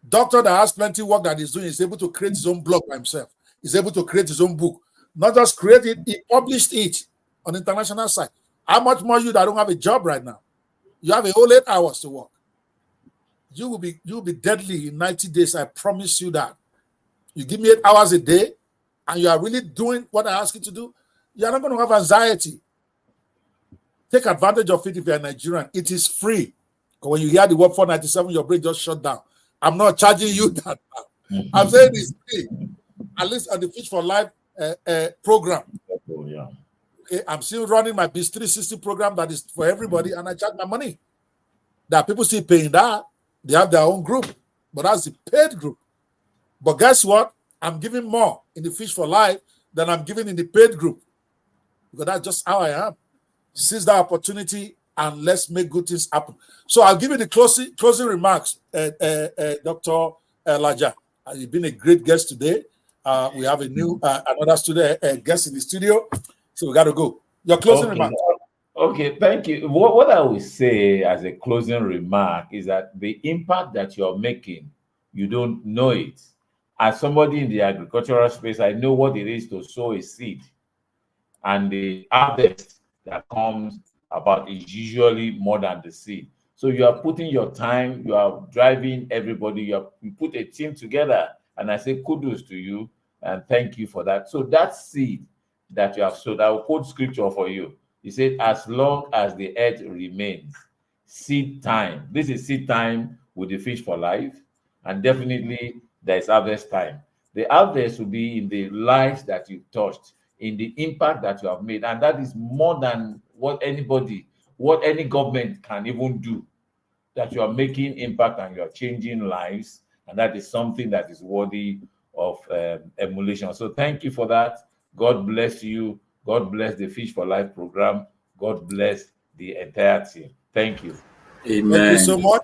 Doctor that has plenty of work that he's doing is able to create his own blog by himself. He's able to create his own book. Not just create it, he published it on the international side. How much more you that don't have a job right now? You have a whole 8 hours to work. You will be deadly in 90 days. I promise you that. You give me 8 hours a day, and you are really doing what I ask you to do, you are not going to have anxiety. Take advantage of it if you're Nigerian. It is free. When you hear the word 497, your brain just shut down. I'm not charging you that. I'm saying it's free. At least on the Fish for Life program. Yeah. Okay, I'm still running my BIS 360 program that is for everybody, and I charge my money. There are people still paying that. They have their own group, but that's the paid group. But guess what? I'm giving more in the Fish for Life than I'm giving in the paid group, because that's just how I am. Seize that opportunity and let's make good things happen. So I'll give you the closing remarks, Dr. Laja. You've been a great guest today. We have a new another student guest in the studio, so we got to go. Your closing remarks. Okay, thank you. What I will say as a closing remark is that the impact that you're making, you don't know it. As somebody in the agricultural space, I know what it is to sow a seed, and the harvest that comes about is usually more than the seed. So you are putting your time, you are driving everybody, you put a team together, and I say kudos to you and thank you for that. So that seed that you have sowed, I will quote scripture for you. He said, as long as the earth remains, seed time. This is seed time with the Fish for Life, and definitely there is harvest time. The harvest will be in the lives that you've touched, in the impact that you have made, and that is more than what any government can even do. That you are making impact and you are changing lives, and that is something that is worthy of emulation. So thank you for that. God bless you. God bless the Fish for Life program. God bless the entire team. Thank you. Amen. Thank you so much.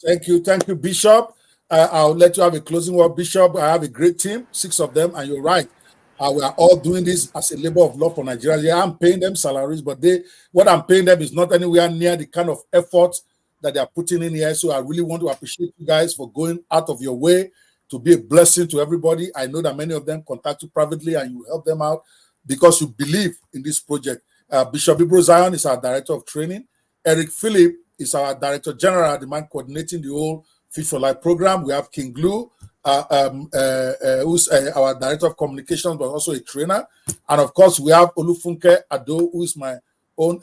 Thank you, Bishop. I'll let you have a closing word, Bishop. I have a great team, 6 of them, and you're right. We are all doing this as a labor of love for Nigeria. Yeah, I'm paying them salaries, but what I'm paying them is not anywhere near the kind of effort that they are putting in here. So I really want to appreciate you guys for going out of your way to be a blessing to everybody. I know that many of them contact you privately and you help them out because you believe in this project. Bishop Ibro Zion is our director of training. Eric Phillip is our director general, the man coordinating the whole Fish for Life program. We have King Glue, who's our director of communications, but also a trainer. And of course, we have Olufunke Ado, who is my own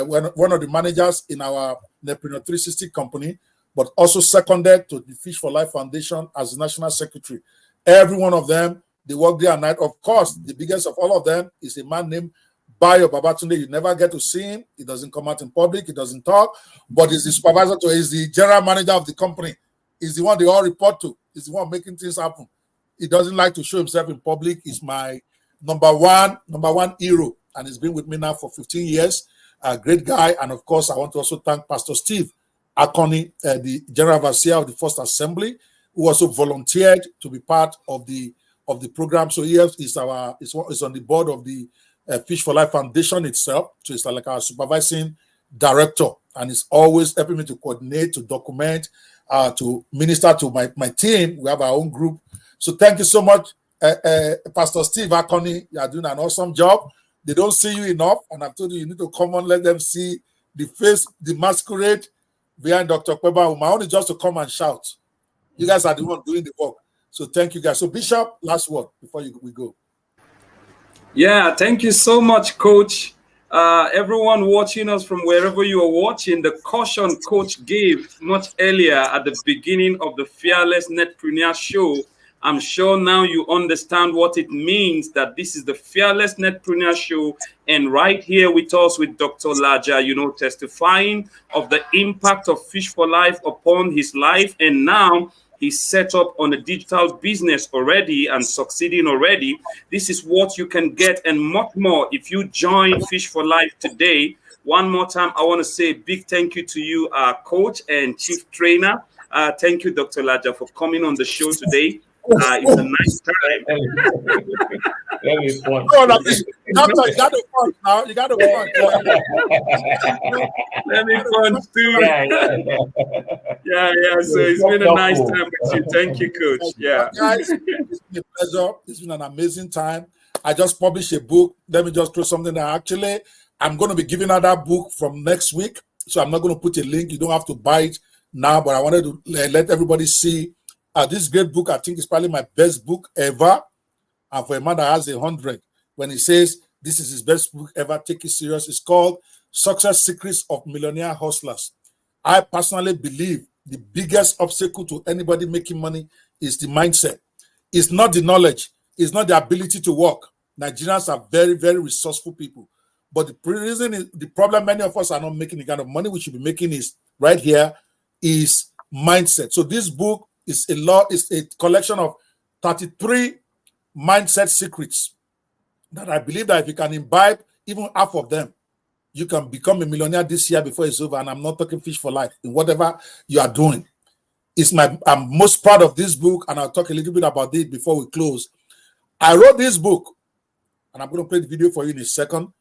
one of the managers in our Netpreneur 360 company, but also seconded to the Fish for Life Foundation as the national secretary. Every one of them, they work day and night. Of course, the biggest of all of them is a man named Bayo Babatunde. You never get to see him. He doesn't come out in public. He doesn't talk, but he's the supervisor he's the general manager of the company. He's the one they all report to. He's the one making things happen. He doesn't like to show himself in public. He's my number one hero, and he's been with me now for 15 years. A great guy. And of course, I want to also thank Pastor Steve Akoni, the General Overseer of the First Assembly, who also volunteered to be part of the program. So he is on the board of the Fish for Life Foundation itself. So it's like our supervising director, and he's always helping me to coordinate, to document, to minister to my team. We have our own group. So thank you so much, Pastor Steve Akoni. You are doing an awesome job. They don't see you enough, and I've told you need to come on, let them see the face, the masquerade behind Dr. Ope Banwo. My own is just to come and shout. You guys are the one doing the work. So thank you guys. So Bishop, last word before we go. Yeah, thank you so much, Coach. Everyone watching us from wherever you are watching, the caution Coach gave much earlier at the beginning of the Fearless Netpreneur show, I'm sure now you understand what it means that this is the Fearless Netpreneur show, and right here with us with Dr. Laja, testifying of the impact of Fish for Life upon his life, and now he's set up on a digital business already and succeeding already. This is what you can get and much more if you join Fish for Life today. One more time, I want to say a big thank you to you, our coach and chief trainer. Thank you, Dr. Laja, for coming on the show today. It's a nice time. Let me punch. Oh, no, doctor, you got to punch now. You got to punch. Let me punch too. Yeah. So it's been a nice time with you. Thank you, Coach. Yeah. Guys, it's been a pleasure. It's been an amazing time. I just published a book. Let me just throw something there. Actually, I'm going to be giving out that book from next week. So I'm not going to put a link. You don't have to buy it now, but I wanted to let everybody see this great book. I think it's probably my best book ever. And for a man that has 100, when he says this is his best book ever, take it serious. It's called Success Secrets of Millionaire Hustlers. I personally believe the biggest obstacle to anybody making money is the mindset. It's not the knowledge. It's not the ability to work. Nigerians are very, very resourceful people. But the reason is the problem many of us are not making the kind of money we should be making is right here is mindset. So this book is a collection of 33 mindset secrets that I believe that if you can imbibe even half of them, you can become a millionaire this year before it's over. And I'm not talking fish for life in whatever you are doing. I'm most proud of this book, and I'll talk a little bit about it before we close. I wrote this book, and I'm going to play the video for you in a second,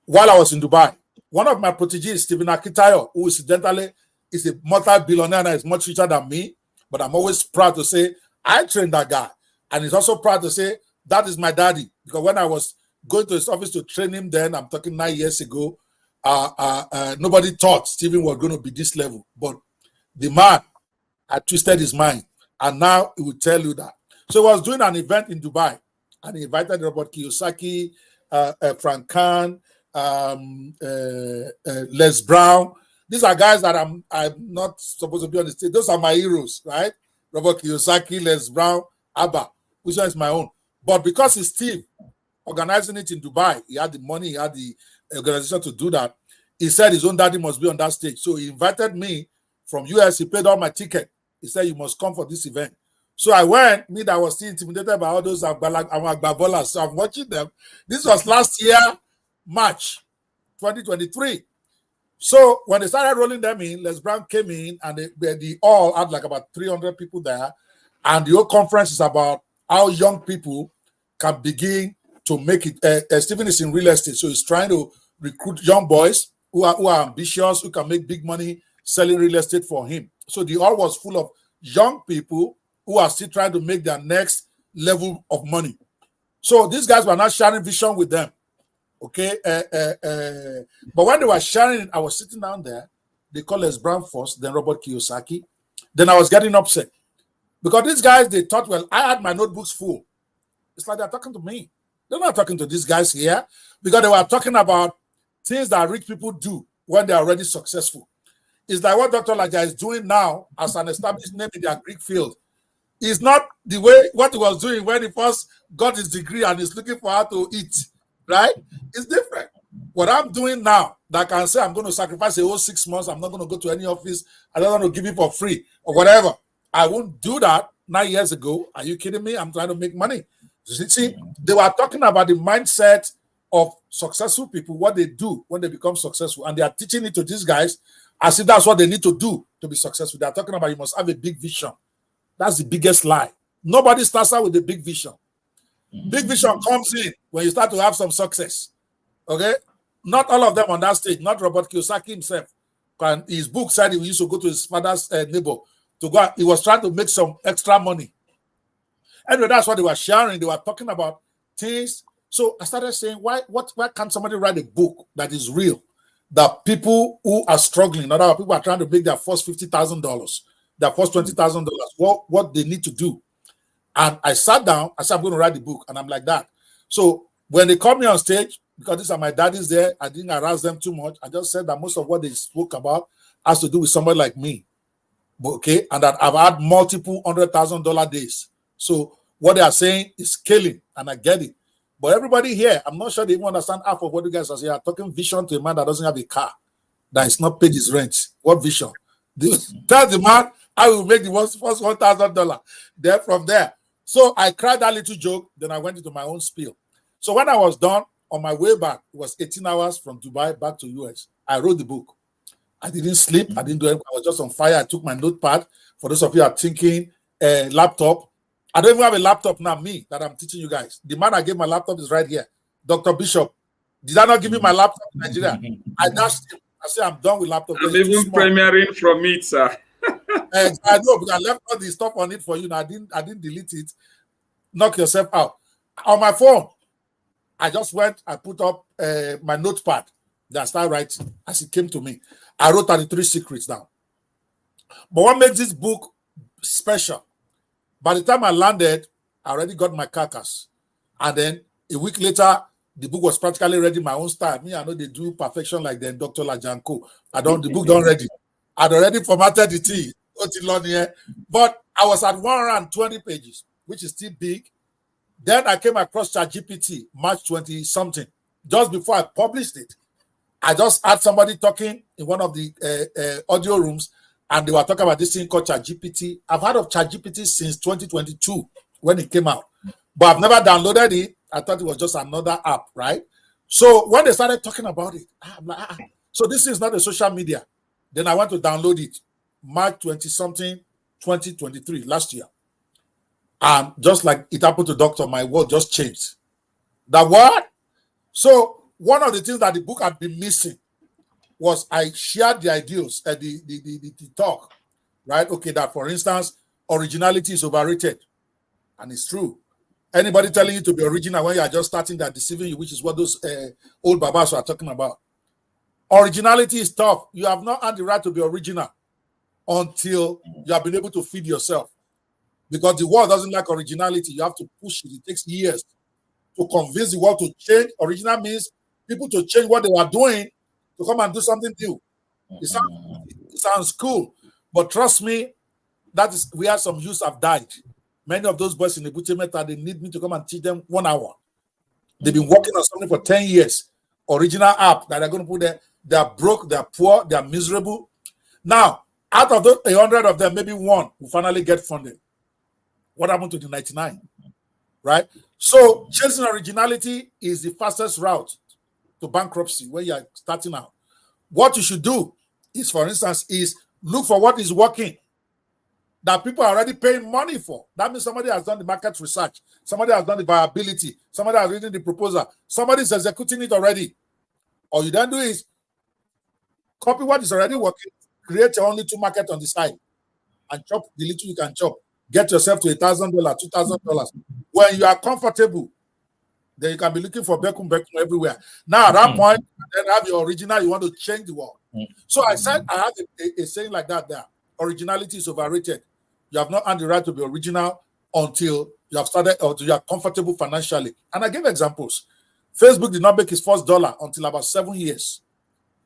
while I was in Dubai. One of my proteges, Stephen Akitayo, who incidentally is a multi-billionaire and is much richer than me, but I'm always proud to say I trained that guy. And he's also proud to say that is my daddy. Because when I was going to his office to train him then, I'm talking 9 years ago, nobody thought Stephen was going to be this level. But the man had twisted his mind. And now he will tell you that. So he was doing an event in Dubai. And he invited Robert Kiyosaki, Frank Khan, Les Brown. These are guys that I'm not supposed to be on the stage. Those are my heroes, right? Robert Kiyosaki, Les Brown, Abba, which one is my own. But because it's Steve organizing it in Dubai, he had the money, he had the organization to do that. He said his own daddy must be on that stage. So he invited me from US. He paid all my ticket. He said, you must come for this event. So I went, me that was still intimidated by all those Agbabolas. So I'm watching them. This was last year, March 2023. So when they started rolling them in, Les Brown came in and they all had like about 300 people there. And the whole conference is about how young people can begin to make it. Stephen is in real estate, so he's trying to recruit young boys who are ambitious, who can make big money selling real estate for him. So the hall was full of young people who are still trying to make their next level of money. So these guys were not sharing vision with them. Okay. But when they were sharing it, I was sitting down there. They called Les Brown first, then Robert Kiyosaki. Then I was getting upset. Because these guys, they thought, well, I had my notebooks full. It's like they're talking to me. They're not talking to these guys here because they were talking about things that rich people do when they're already successful. It's like what Dr. Laja is doing now as an established name in the Greek field. It's not the way what he was doing when he first got his degree and is looking for how to eat, right? It's different. What I'm doing now, that I can say I'm going to sacrifice a whole 6 months, I'm not going to go to any office, I don't want to give it for free or whatever. I won't do that 9 years ago. Are you kidding me? I'm trying to make money. See, they were talking about the mindset of successful people, what they do when they become successful. And they are teaching it to these guys as if that's what they need to do to be successful. They are talking about you must have a big vision. That's the biggest lie. Nobody starts out with a big vision. Big vision comes in when you start to have some success. Okay? Not all of them on that stage. Not Robert Kiyosaki himself. His book said he used to go to his father's neighbor to go. He was trying to make some extra money. Anyway, that's what they were sharing. They were talking about things. So I started saying, why can't somebody write a book that is real? That people who are struggling, not other people are trying to make their first $50,000, their first $20,000, what they need to do. And I sat down, I said, I'm going to write the book. And I'm like that. So when they called me on stage, because these are my daddies there, I didn't harass them too much. I just said that most of what they spoke about has to do with somebody like me. Okay. And that I've had multiple $100,000 days. So what they are saying is scaling, and I get it. But everybody here, I'm not sure they even understand half of what you guys are saying. I'm talking vision to a man that doesn't have a car, that is not paid his rent. What vision? Tell the man I will make the first $1,000. Then from there. So I cried that little joke. Then I went into my own spiel. So when I was done, on my way back, it was 18 hours from Dubai back to US. I wrote the book. I didn't sleep. I didn't do anything. I was just on fire. I took my notepad. For those of you who are thinking, laptop. I don't even have a laptop now, me, that I'm teaching you guys. The man I gave my laptop is right here. Dr. Bishop. Did I not give you my laptop in Nigeria? I dashed him. I said, I'm done with laptop. I'm even premiering from it, sir. I know, because I left all the stuff on it for you. I didn't delete it. Knock yourself out. On my phone, I just went, I put up my notepad. Then I started writing as it came to me. I wrote 33 secrets down. But what makes this book special? By the time I landed, I already got my carcass. And then a week later, the book was practically ready, my own style. Me, I know they do perfection like then Dr. Laja and Co. The book done ready. I'd already formatted the tea. But I was at 120 pages, which is still big. Then I came across ChatGPT, March 20 something. Just before I published it, I just had somebody talking in one of the audio rooms, and they were talking about this thing called ChatGPT. I've heard of ChatGPT since 2022 when it came out, but I've never downloaded it. I thought it was just another app, right? So when they started talking about it, I'm like, so this is not a social media. Then I went to download it, March 20 something, 2023, last year. And just like it happened to Doctor, my world just changed. That what? So one of the things that the book had been missing was I shared the ideas, the talk, right? Okay, that for instance, originality is overrated. And it's true. Anybody telling you to be original when you are just starting, they're deceiving you, which is what those old babas are talking about. Originality is tough. You have not had the right to be original until you have been able to feed yourself. Because the world doesn't like originality. You have to push it. It takes years to convince the world to change. Original means people to change what they are doing to come and do something new. It sounds cool. But trust me, that is where some youths have died. Many of those boys in the Bute Meta, they need me to come and teach them 1 hour. They've been working on something for 10 years. Original app that they're going to put there. They're broke, they're poor, they're miserable. Now, out of those 100 of them, maybe one will finally get funded. What happened to the 99? Right? So, chasing originality is the fastest route to bankruptcy when you're starting out. What you should do is, for instance, is look for what is working that people are already paying money for. That means somebody has done the market research. Somebody has done the viability. Somebody has written the proposal. Somebody is executing it already. All you then do is copy what is already working, create your own little market on the side, and chop the little you can chop. Get yourself to $1,000, $2,000. When you are comfortable, then you can be looking for Beckham everywhere. Now, at that point, then have your original, you want to change the world. So I said, I have a saying like that there. Originality is overrated. You have not earned the right to be original until you have started, or you are comfortable financially. And I gave examples. Facebook did not make his first dollar until about 7 years.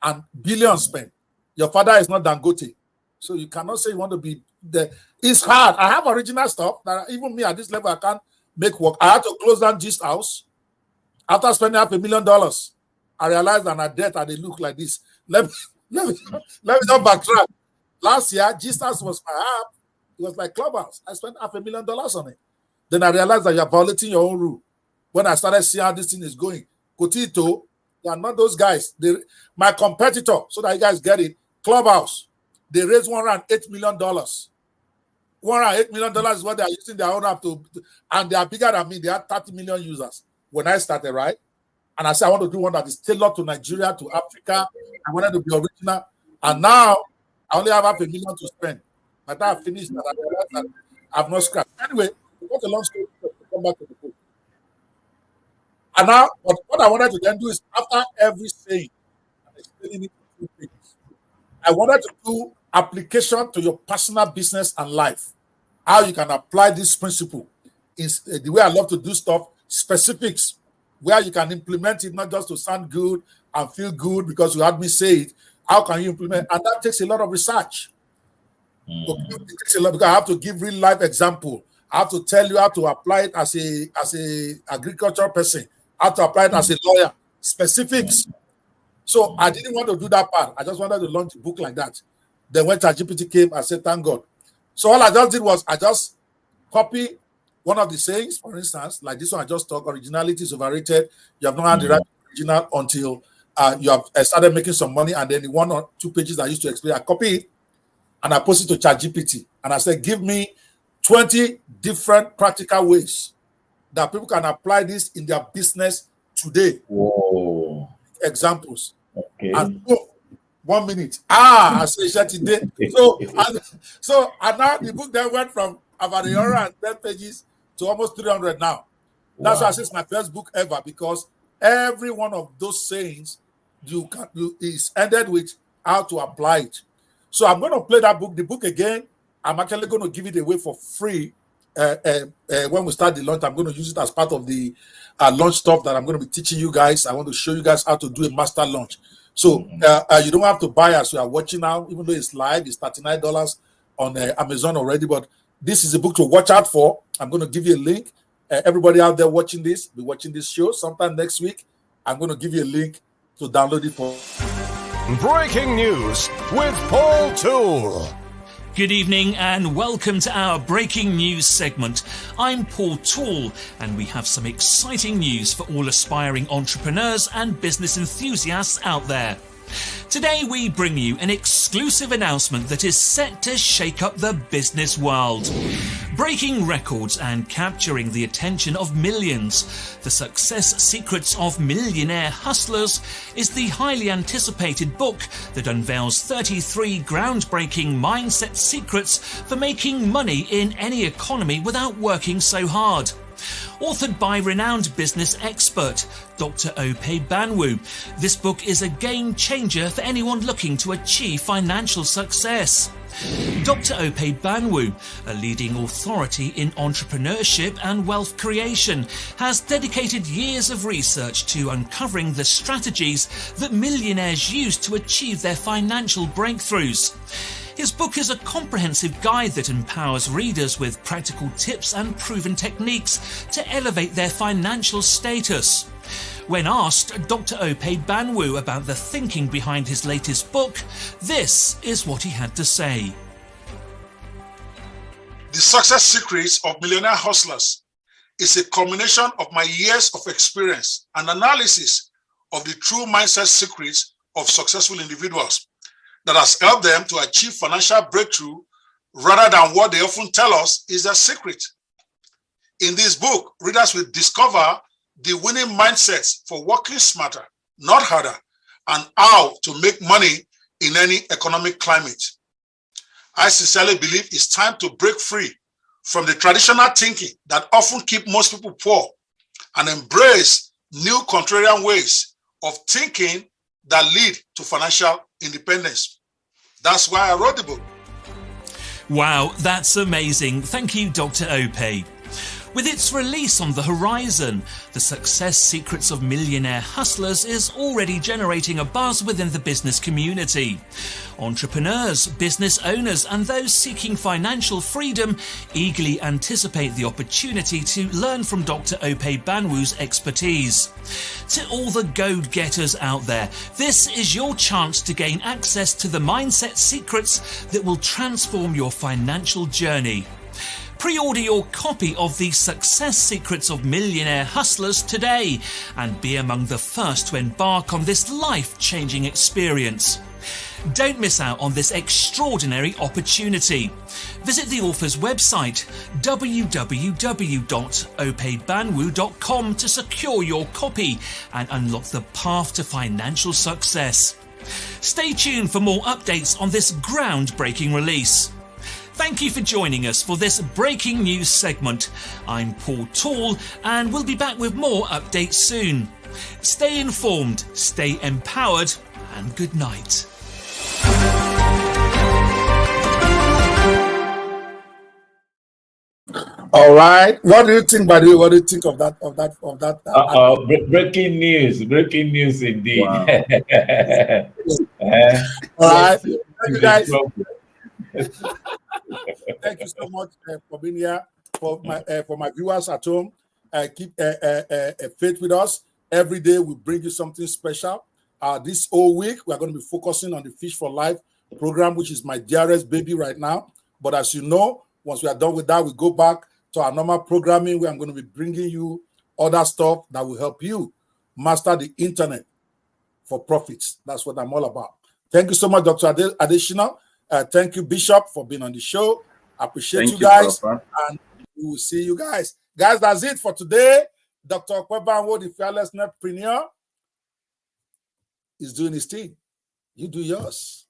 And billions spent. Your father is not Dangote. So you cannot say you want to be there. It's hard. I have original stuff that even me at this level, I can't make work. I had to close down Gist House. After spending $500,000, I realized that at debt, they look like this. Let me not backtrack. Last year, Gist House was my app. It was like Clubhouse. I spent $500,000 on it. Then I realized that you're violating your own rule. When I started seeing how this thing is going, Kotito, they are not those guys. My competitor, so that you guys get it, Clubhouse, they raised $108 million. $108 million is what they are using their own app to, and they are bigger than me. They have 30 million users when I started, right? And I said, I want to do one that is tailored to Nigeria, to Africa. I wanted to be original. And now, I only have $500,000 to spend. By the time I finished that, I realized that I've not scratched. Anyway, what a long story to come back to the book. And now, what I wanted to then do is, after every saying, explaining it in 2 pages, I wanted to do application to your personal business and life. How you can apply this principle is the way I love to do stuff, specifics, where you can implement it, not just to sound good and feel good because you had me say it. How can you implement? And that takes a lot of research. It takes a lot because I have to give real life example. I have to tell you how to apply it as a agricultural person, how to apply it as a lawyer, specifics. So I didn't want to do that part. I just wanted to launch a book like that. Then when ChatGPT came, I said, thank God. So all I just did was I just copy one of the sayings, for instance, like this one I just talked, originality is overrated. You have not had the right to be original until you have started making some money, and then the 1 or 2 pages I used to explain, I copy it and I post it to ChatGPT. And I said, give me 20 different practical ways that people can apply this in their business today. Whoa. Examples. Okay. And 1 minute. I say today. So now the book then went from about 110 pages to almost 300 now. That's why I say it's my first book ever, because every one of those sayings is ended with how to apply it. So I'm going to play that book, the book again. I'm actually going to give it away for free when we start the launch. I'm going to use it as part of the launch stuff that I'm going to be teaching you guys. I want to show you guys how to do a master launch. So you don't have to buy as you are watching now, even though it's live. It's $39 on Amazon already. But this is a book to watch out for. I'm going to give you a link. Everybody out there watching this, be watching this show sometime next week. I'm going to give you a link to download it for. Breaking news with Paul Toole. Good evening and welcome to our breaking news segment. I'm Paul Toole and we have some exciting news for all aspiring entrepreneurs and business enthusiasts out there. Today we bring you an exclusive announcement that is set to shake up the business world. Breaking records and capturing the attention of millions, The Success Secrets of Millionaire Hustlers is the highly anticipated book that unveils 33 groundbreaking mindset secrets for making money in any economy without working so hard. Authored by renowned business expert Dr Ope Banwo, this book is a game changer for anyone looking to achieve financial success. Dr Ope Banwo, a leading authority in entrepreneurship and wealth creation, has dedicated years of research to uncovering the strategies that millionaires use to achieve their financial breakthroughs. His book is a comprehensive guide that empowers readers with practical tips and proven techniques to elevate their financial status. When asked Dr. Ope Banwo about the thinking behind his latest book, this is what he had to say. The Success Secrets of Millionaire Hustlers is a combination of my years of experience and analysis of the true mindset secrets of successful individuals that has helped them to achieve financial breakthrough rather than what they often tell us is their secret. In this book, readers will discover the winning mindsets for working smarter, not harder, and how to make money in any economic climate. I sincerely believe it's time to break free from the traditional thinking that often keep most people poor and embrace new contrarian ways of thinking that lead to financial independence. That's why I wrote the book. Wow, that's amazing. Thank you, Dr. Ope. With its release on the horizon, The Success Secrets of Millionaire Hustlers is already generating a buzz within the business community. Entrepreneurs, business owners, and those seeking financial freedom eagerly anticipate the opportunity to learn from Dr. Ope Banwo's expertise. To all the go-getters out there, this is your chance to gain access to the mindset secrets that will transform your financial journey. Pre-order your copy of The Success Secrets of Millionaire Hustlers today and be among the first to embark on this life-changing experience. Don't miss out on this extraordinary opportunity. Visit the author's website www.opebanwo.com to secure your copy and unlock the path to financial success. Stay tuned for more updates on this groundbreaking release. Thank you for joining us for this breaking news segment. I'm Paul Toole and we'll be back with more updates soon. Stay informed, stay empowered, and good night. All right. What do you think, by the way? What do you think of that? Breaking news indeed. Wow. All right. Thank you, guys. Thank you so much for being here. For my viewers at home, keep faith with us. Every day we bring you something special. This whole week we are going to be focusing on the Fish for Life program, which is my dearest baby right now. But as you know, once we are done with that, we go back to our normal programming where I'm going to be bringing you other stuff that will help you master the internet for profits. That's what I'm all about. Thank you so much, Dr. Adeshina. Thank you, Bishop, for being on the show. Appreciate you guys. And we will see you guys. Guys, that's it for today. Dr. Ope Banwo, the Fearless Netpreneur, is doing his thing. You do yours.